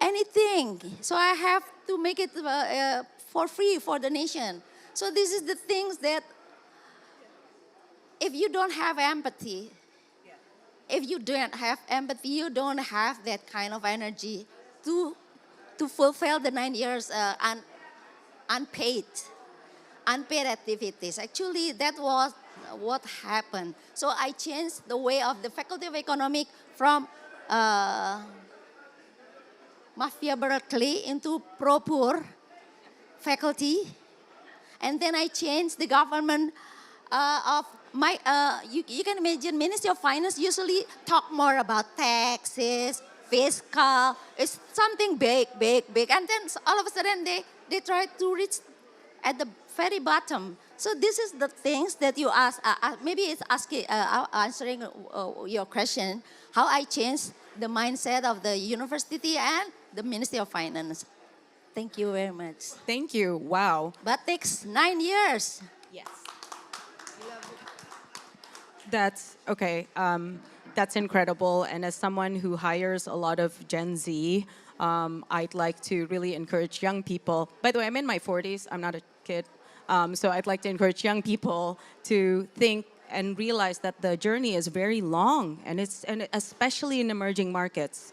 anything. So I have to make it for free for the nation. So this is the things that if you don't have empathy, you don't have that kind of energy to fulfill the 9 years unpaid activities. Actually, that was what happened. So I changed the way of the Faculty of Economics from Mafia Berkeley into pro-poor faculty. And then I changed the government of my, you can imagine Ministry of Finance usually talk more about taxes, fiscal, it's something big. And then all of a sudden they try to reach at the very bottom. So this is the things that you ask, maybe it's answering your question, how I changed the mindset of the university and the Ministry of Finance. Thank you very much. Thank you. Wow. But takes 9 years. Yes. That's okay. That's incredible. And as someone who hires a lot of Gen Z, I'd like to really encourage young people. By the way, I'm in my 40s. I'm not a kid. So I'd like to encourage young people to think and realize that the journey is very long, and especially in emerging markets.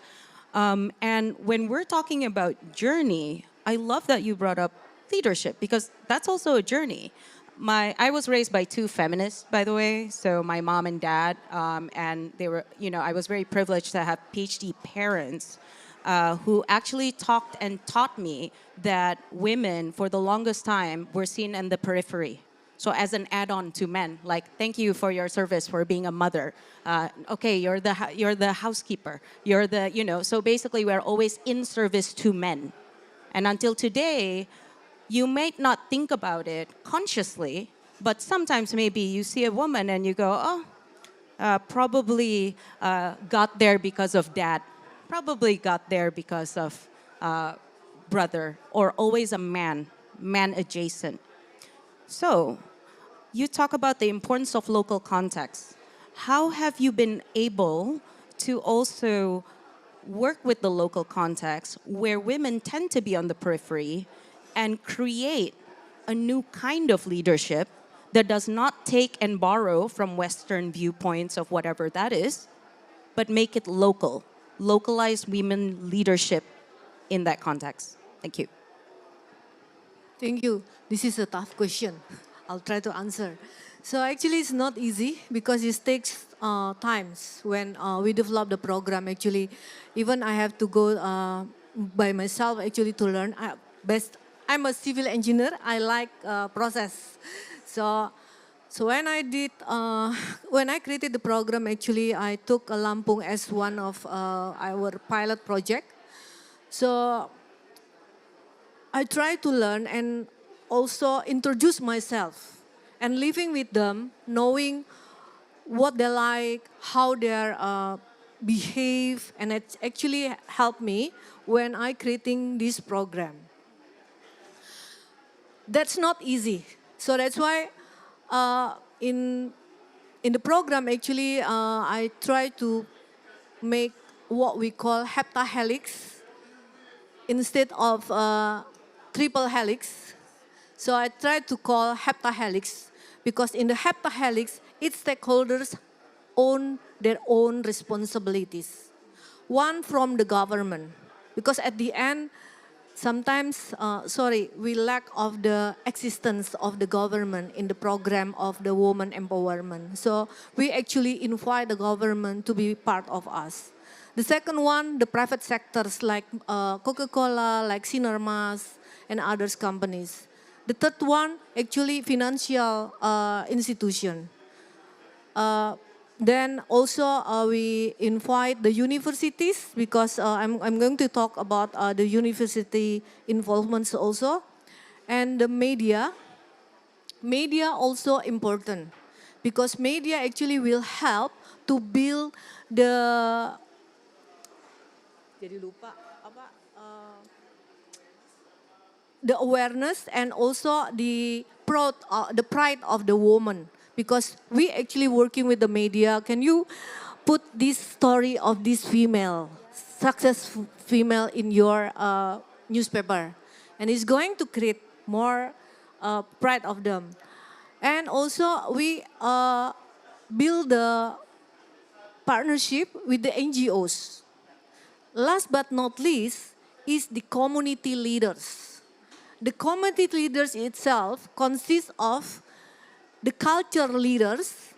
And when we're talking about journey, I love that you brought up leadership because that's also a journey. I was raised by 2 feminists, by the way, so my mom and dad, and they were, I was very privileged to have PhD parents who actually talked and taught me that women, for the longest time, were seen in the periphery. So as an add-on to men, like, thank you for your service for being a mother. Okay, you're the housekeeper. You're the, so basically we're always in service to men. And until today, you might not think about it consciously, but sometimes maybe you see a woman and you go, probably got there because of dad. Probably got there because of brother, or always a man adjacent. So, you talk about the importance of local context. How have you been able to also work with the local context where women tend to be on the periphery and create a new kind of leadership that does not take and borrow from Western viewpoints of whatever that is, but make it local, localize women leadership in that context? Thank you. Thank you. This is a tough question. I'll try to answer. So actually, it's not easy because it takes times when we develop the program. Actually, even I have to go by myself actually to learn. I'm a civil engineer. I like process. So when when I created the program, actually, I took Lampung as one of our pilot project. So I try to learn and also introduce myself and living with them, knowing what they like, how they behave, and it actually helped me when I creating this program. That's not easy. So that's why in the program actually I try to make what we call heptahelix instead of triple helix. So I try to call heptahelix because in the heptahelix, each stakeholders own their own responsibilities. One from the government, because at the end, sometimes, we lack of the existence of the government in the program of the woman empowerment. So we actually invite the government to be part of us. The second one, the private sectors like Coca-Cola, like Sinarmas, and others companies. The third one, actually financial institution. Then also we invite the universities because I'm going to talk about the university involvements also. And the media. Media also important because media actually will help to build the the awareness and also the pride of the woman because we actually working with the media. Can you put this story of this female, successful female in your newspaper? And it's going to create more pride of them. And also we build the partnership with the NGOs. Last but not least is the community leaders. The community leaders itself consists of the culture leaders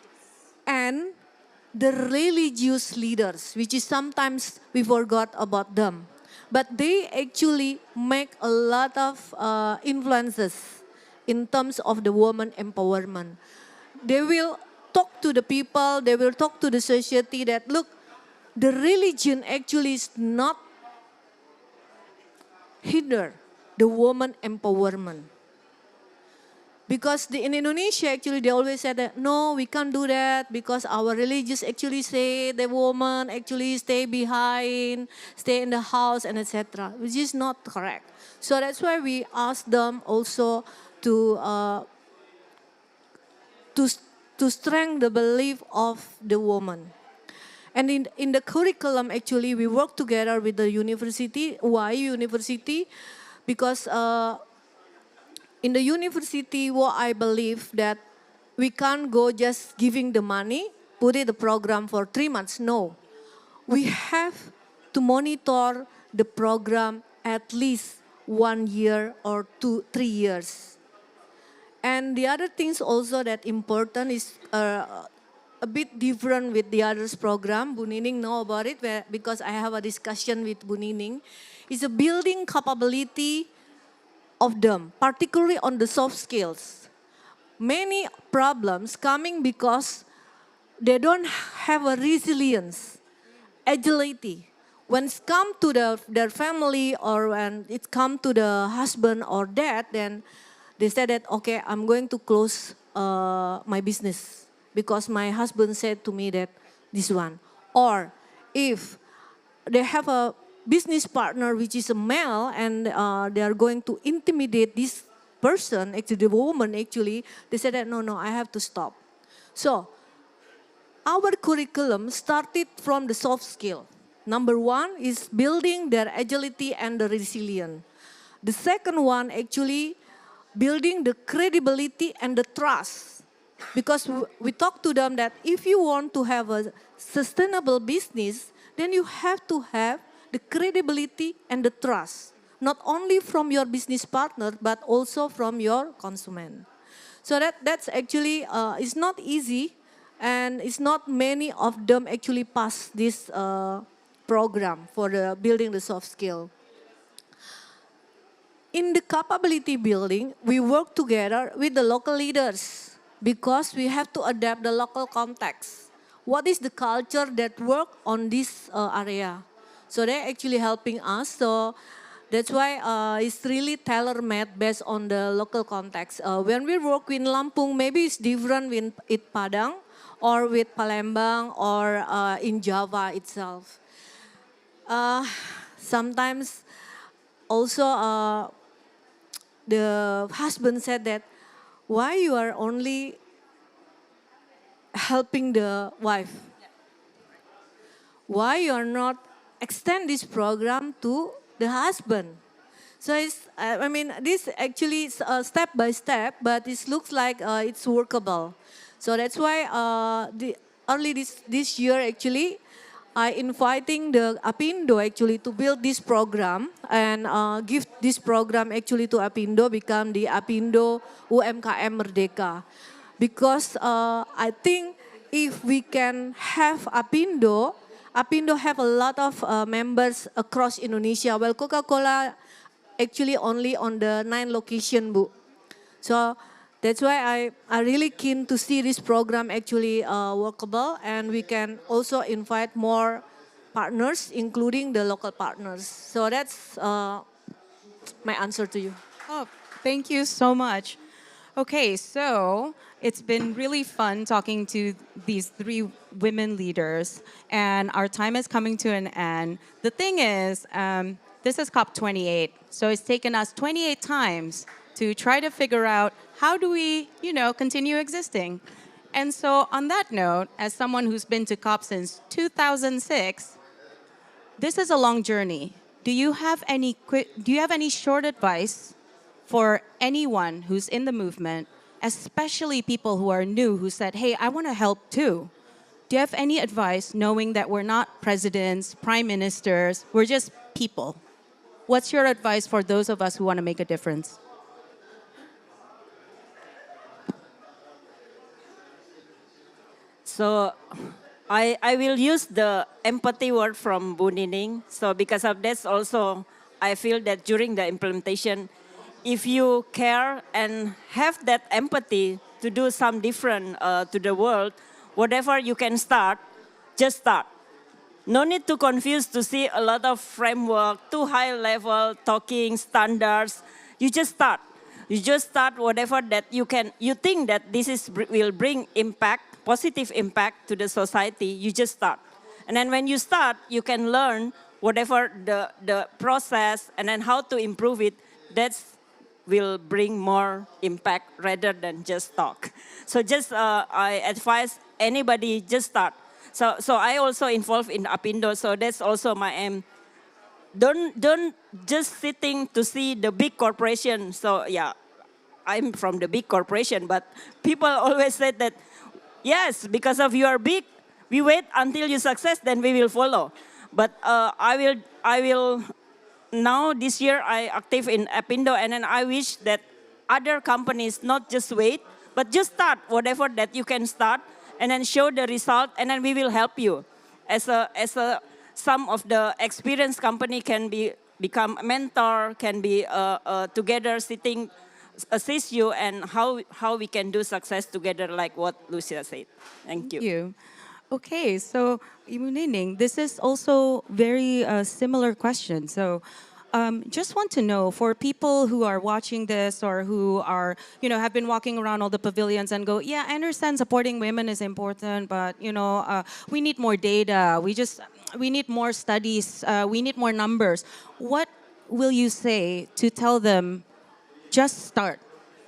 and the religious leaders, which is sometimes we forgot about them. But they actually make a lot of influences in terms of the woman empowerment. They will talk to the people, they will talk to the society that, look, the religion actually is not hinder the woman empowerment. Because in Indonesia, actually, they always said that, no, we can't do that because our religious actually say the woman actually stay behind, stay in the house, and etc., which is not correct. So that's why we ask them also to strengthen the belief of the woman. And in the curriculum, actually, we work together with the university. Why university? Because in the university, what I believe that we can't go just giving the money, put it the program for 3 months. No, we have to monitor the program at least 1 year or 3 years. And the other things also that important is a bit different with the others program. Bu Nining know about it because I have a discussion with Bu Nining. It's a building capability of them, particularly on the soft skills. Many problems coming because they don't have a resilience, agility. When it's come to their family or when it come to the husband or dad, then they said that, okay, I'm going to close my business because my husband said to me that this one. Or if they have a business partner which is a male and they are going to intimidate this person, actually the woman actually, they said that no, I have to stop. So our curriculum started from the soft skill. Number one is building their agility and the resilience. The second one actually building the credibility and the trust because we talk to them that if you want to have a sustainable business, then you have to have the credibility and the trust, not only from your business partner, but also from your consumer. So that's actually it's not easy, and it's not many of them actually pass this program for the building the soft skill. In the capability building, we work together with the local leaders because we have to adapt the local context. What is the culture that work on this area? So they're actually helping us. So that's why it's really tailor-made based on the local context. When we work with Lampung, maybe it's different with Padang or with Palembang or in Java itself. Sometimes also the husband said that, why you are only helping the wife? Why you are not extend this program to the husband? So it's, I mean, this actually is step by step, but it looks like it's workable. So that's why early this year actually, I inviting the Apindo actually to build this program and give this program actually to Apindo, become the Apindo UMKM Merdeka. Because I think if we can have Apindo, Apindo have a lot of members across Indonesia. Well, Coca-Cola actually only on the 9 location, Bu. So that's why I really keen to see this program actually workable, and we can also invite more partners, including the local partners. So that's my answer to you. Oh, thank you so much. Okay, so it's been really fun talking to these 3 women leaders, and our time is coming to an end. The thing is, this is COP28, so it's taken us 28 times to try to figure out how do we, continue existing. And so on that note, as someone who's been to COP since 2006, this is a long journey. Do you have any short advice for anyone who's in the movement, especially people who are new, who said, hey, I want to help too? Do you have any advice, knowing that we're not presidents, prime ministers, we're just people? What's your advice for those of us who want to make a difference? So I will use the empathy word from Bu Nining. So because of this also, I feel that during the implementation, if you care and have that empathy to do some different to the world, whatever you can start, just start. No need to confuse to see a lot of framework, too high level talking standards. You just start. You just start whatever that you can. You think that this will bring impact, positive impact to the society. You just start, and then when you start, you can learn whatever the process and then how to improve it. That's will bring more impact rather than just talk. So just I advise anybody just start. So I also involved in Apindo. So that's also my aim. Don't just sitting to see the big corporation. So yeah, I'm from the big corporation, but people always said that yes, because of you are big, we wait until you success, then we will follow. But I will now this year I active in Apindo, and then I wish that other companies not just wait, but just start whatever that you can start, and then show the result, and then we will help you. As a some of the experienced company can become a mentor, can be together sitting, assist you, and how we can do success together, like what Lucia said. Thank you. Thank you. Okay, so Ibu Nining, this is also very similar question. So just want to know, for people who are watching this or who are, have been walking around all the pavilions and go, yeah, I understand supporting women is important, but, we need more data. We need more studies. We need more numbers. What will you say to tell them, just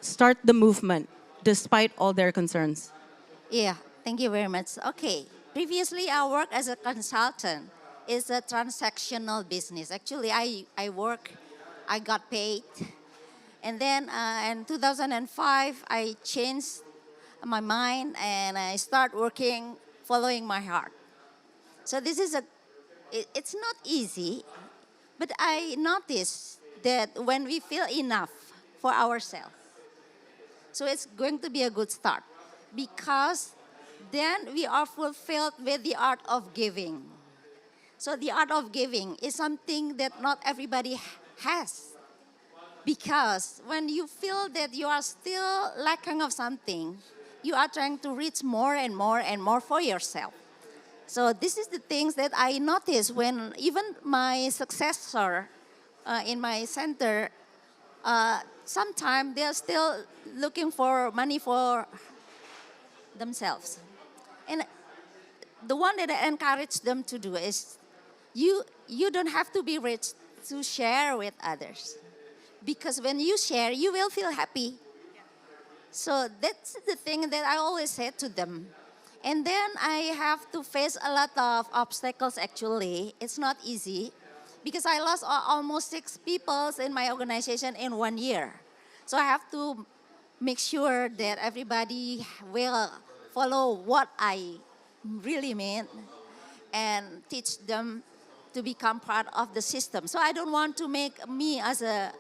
start the movement despite all their concerns? Yeah, thank you very much. Okay, previously I worked as a consultant. It's a transactional business. Actually, I work, I got paid. And then in 2005, I changed my mind and I start working following my heart. So this is it's not easy, but I notice that when we feel enough for ourselves, so it's going to be a good start because then we are fulfilled with the art of giving. So the art of giving is something that not everybody has. Because when you feel that you are still lacking of something, you are trying to reach more and more and more for yourself. So this is the things that I notice when even my successor in my center, sometimes they are still looking for money for themselves. And the one that I encourage them to do is you don't have to be rich to share with others. Because when you share, you will feel happy. So that's the thing that I always say to them. And then I have to face a lot of obstacles actually. It's not easy because I lost almost 6 people in my organization in 1 year. So I have to make sure that everybody will follow what I really mean and teach them to become part of the system. So I don't want to make me as a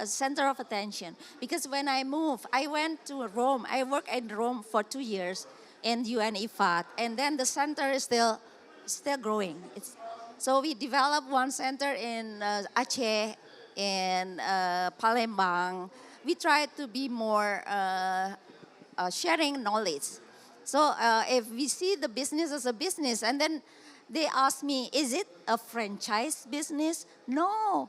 center of attention because when I moved, I went to Rome. I worked in Rome for 2 years in UN IFAD, and then the center is still growing. So we developed one center in Aceh, in Palembang. We try to be more sharing knowledge. So if we see the business as a business, and then they ask me, is it a franchise business? No,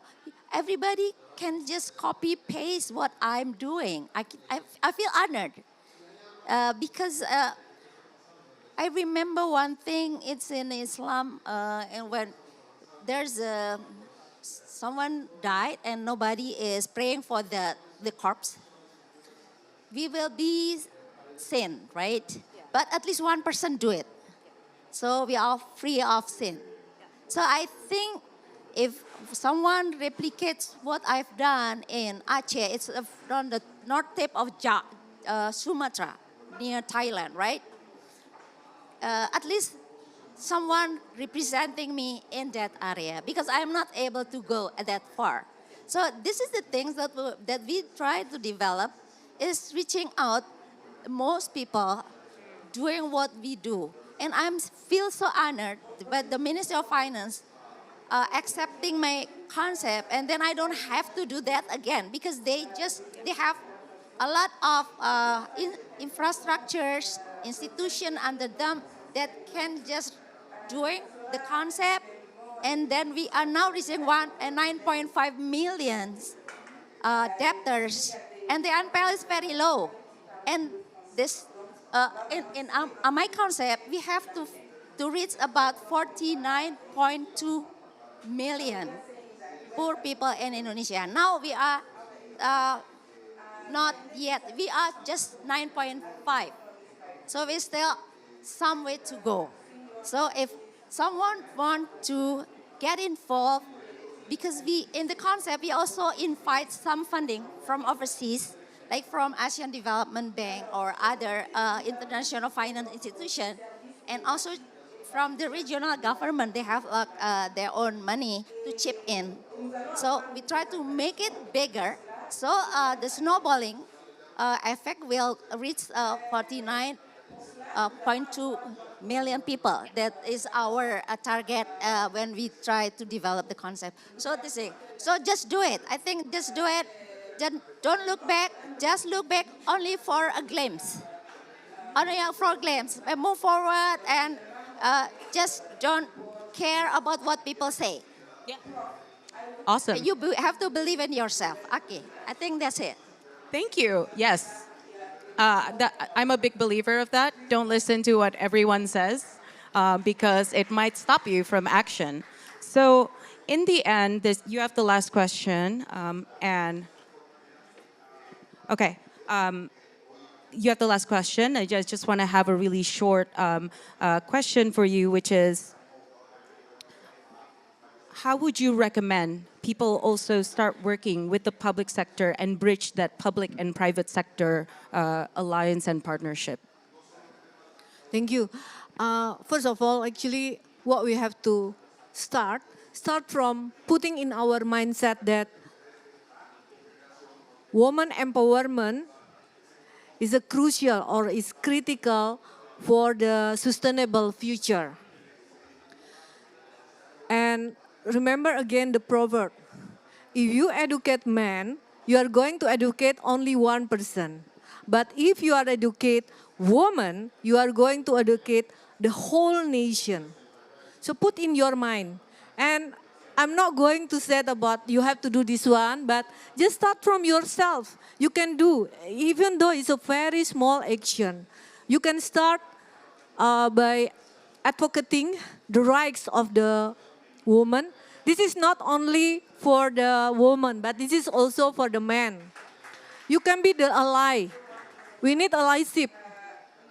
everybody can just copy paste what I'm doing. I feel honored because I remember one thing. It's in Islam, and when there's someone died and nobody is praying for the corpse, we will be sin, right? But at least one person do it. So we are free of sin. So I think if someone replicates what I've done in Aceh, it's on the north tip of Sumatra, near Thailand, right? At least someone representing me in that area because I'm not able to go that far. So this is the things that we try to develop is reaching out most people doing what we do. And I feel so honored by the Ministry of Finance accepting my concept, and then I don't have to do that again because they have a lot of infrastructures, institution under them that can just doing the concept, and then we are now reaching 9.5 million debtors, and the NPL is very low, and this in my concept we have to reach about 49.2 million poor people in Indonesia. Now we are not yet. We are just 9.5. So we still some way to go. So if someone want to get involved, because we in the concept we also invite some funding from overseas, like from Asian Development Bank or other international finance institution, and also from the regional government. They have their own money to chip in. So we try to make it bigger. So the snowballing effect will reach 49.2 million people. That is our target when we try to develop the concept. So this is, so just do it. I think just do it. Just don't look back. Just look back only for a glimpse. Only for a glimpse. And move forward and just don't care about what people say. Awesome. You have to believe in yourself. Okay, I think that's it. Thank you. Yes. I'm a big believer of that. Don't listen to what everyone says because it might stop you from action. So in the end, you have the last question. Okay. You have the last question. I just want to have a really short question for you, which is, how would you recommend people also start working with the public sector and bridge that public and private sector alliance and partnership? Thank you. First of all, actually, what we have to start from putting in our mindset that woman empowerment is a crucial or is critical for the sustainable future. And remember again the proverb, if you educate man, you are going to educate only one person. But if you are educate woman, you are going to educate the whole nation. So put in your mind. And I'm not going to say about you have to do this one, but just start from yourself. You can do, even though it's a very small action. You can start by advocating the rights of the woman. This is not only for the woman, but this is also for the man. You can be the ally. We need allyship.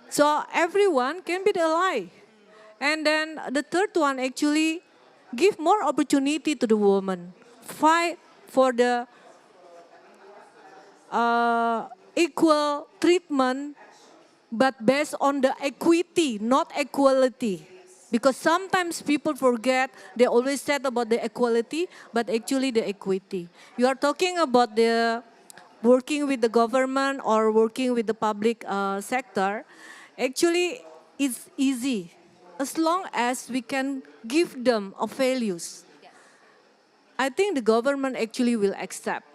So everyone can be the ally. And then the third one actually give more opportunity to the woman. Fight for the equal treatment, but based on the equity, not equality. Because sometimes people forget, they always said about the equality, but actually the equity. You are talking about the working with the government or working with the public sector. Actually, it's easy as long as we can give them a values. I think the government actually will accept.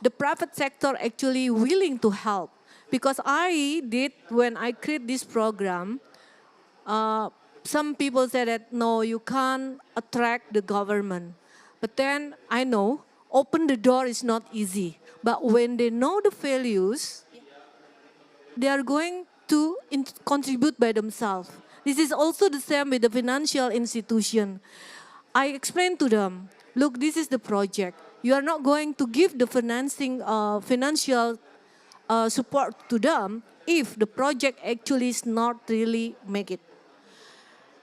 The private sector actually willing to help. Because I did, when I create this program, some people said that, no, you can't attract the government. But then I know, open the door is not easy. But when they know the values, they are going to contribute by themselves. This is also the same with the financial institution. I explained to them, look, this is the project. You are not going to give the financial support to them if the project actually is not really make it.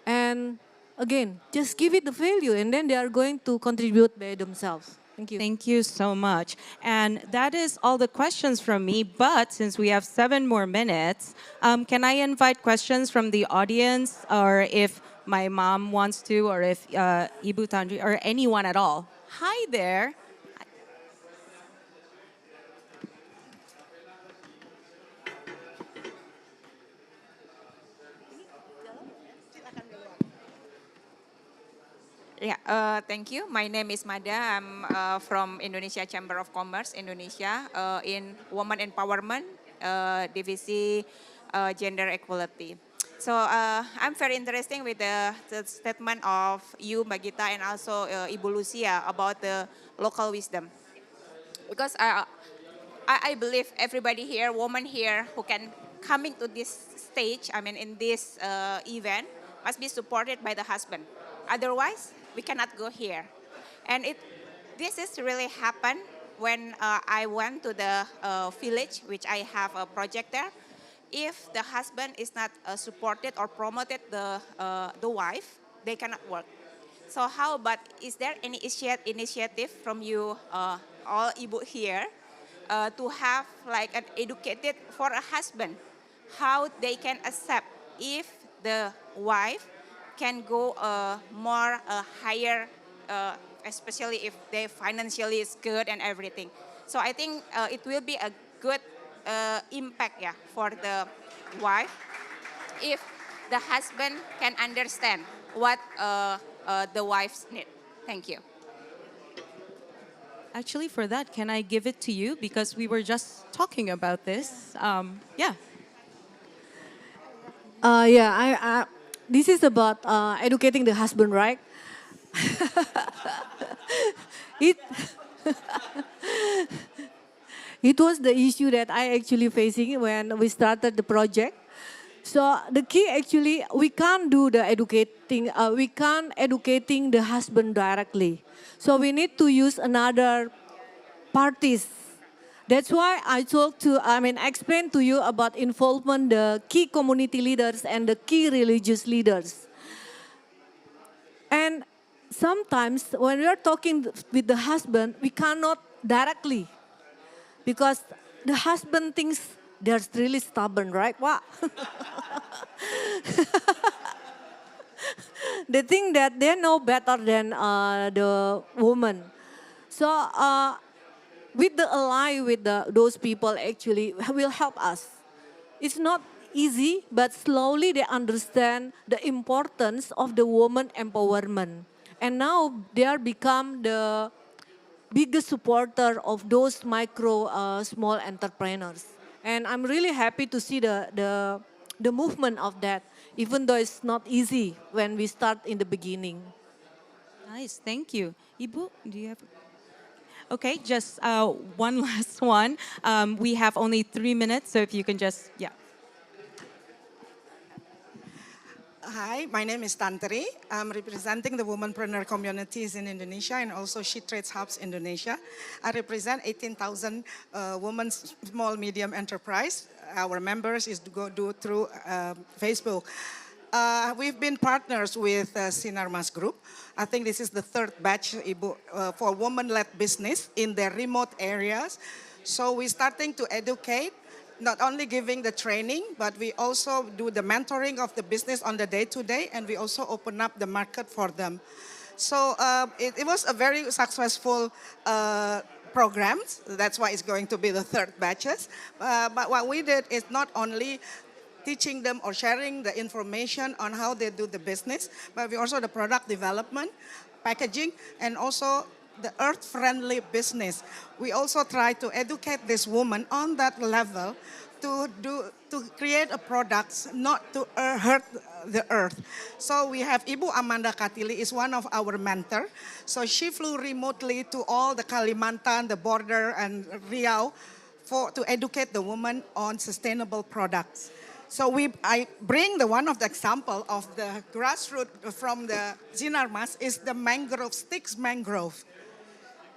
And again, just give it the value and then they are going to contribute by themselves. Thank you. Thank you so much. And that is all the questions from me. But since we have 7 more minutes, can I invite questions from the audience, or if my mom wants to, or if Ibu Tandri, or anyone at all? Hi there. Yeah, thank you. My name is Mada. I'm from Indonesia Chamber of Commerce, Indonesia, in Women Empowerment, Divisi Gender Equality. So I'm very interested with the statement of you, Magita, and also Ibu Lucia about the local wisdom. Because I believe everybody here, woman here, who can coming to this stage, I mean in this event, must be supported by the husband. Otherwise, we cannot go here. And this is really happen when I went to the village, which I have a project there. If the husband is not supported or promoted the wife, they cannot work. So how about, is there any initiative from you all Ibu here to have like an educated for a husband, how they can accept if the wife can go more higher, especially if they financially is good and everything. So I think it will be a good impact, yeah, for the wife if the husband can understand what the wife's need. Thank you. Actually, for that, can I give it to you? Because we were just talking about this. Yeah. This is about educating the husband, right? it, it was the issue that I actually facing when we started the project. So the key actually, we can't do the we can't educating the husband directly. So we need to use another parties. That's why explain to you about involvement the key community leaders and the key religious leaders. And sometimes when we are talking with the husband, we cannot directly because the husband thinks they're really stubborn, right? Wow. They think that they know better than the woman. So with the ally with those people actually will help us. It's not easy, but slowly they understand the importance of the woman empowerment. And now they are become the biggest supporter of those micro small entrepreneurs. And I'm really happy to see the movement of that, even though it's not easy when we start in the beginning. Nice, thank you. Ibu, do you have? Okay, just one last one. We have only 3 minutes, so if you can just, yeah. Hi, my name is Tantri. I'm representing the womanpreneur communities in Indonesia and also She Trades Hubs Indonesia. I represent 18,000 women small medium enterprise. Our members is to go do through Facebook. We've been partners with Sinarmas Group. I think this is the third batch Ibu, for woman-led business in the remote areas. So we're starting to educate, not only giving the training, but we also do the mentoring of the business on the day-to-day, and we also open up the market for them. So it was a very successful program. That's why it's going to be the third batches. But what we did is not only teaching them or sharing the information on how they do the business, but we also the product development, packaging, and also the earth-friendly business. We also try to educate this woman on that level to create a product not to hurt the earth. So we have Ibu Amanda Katili is one of our mentor. So she flew remotely to all the Kalimantan, the border, and Riau to educate the woman on sustainable products. So I bring one of the example of the grassroots from the Zinarmas is the mangrove, sticks mangrove.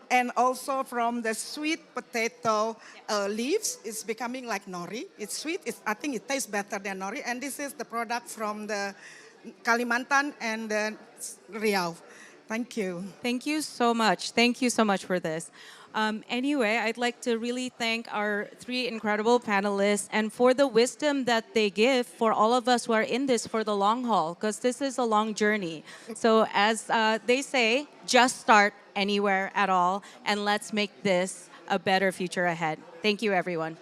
And also from the sweet potato leaves, it's becoming like nori. It's sweet, I think it tastes better than nori. And this is the product from the Kalimantan and the Riau. Thank you. Thank you so much. Thank you so much for this. Anyway, I'd like to really thank our three incredible panelists and for the wisdom that they give for all of us who are in this for the long haul, because this is a long journey. So as they say, just start anywhere at all, and let's make this a better future ahead. Thank you, everyone.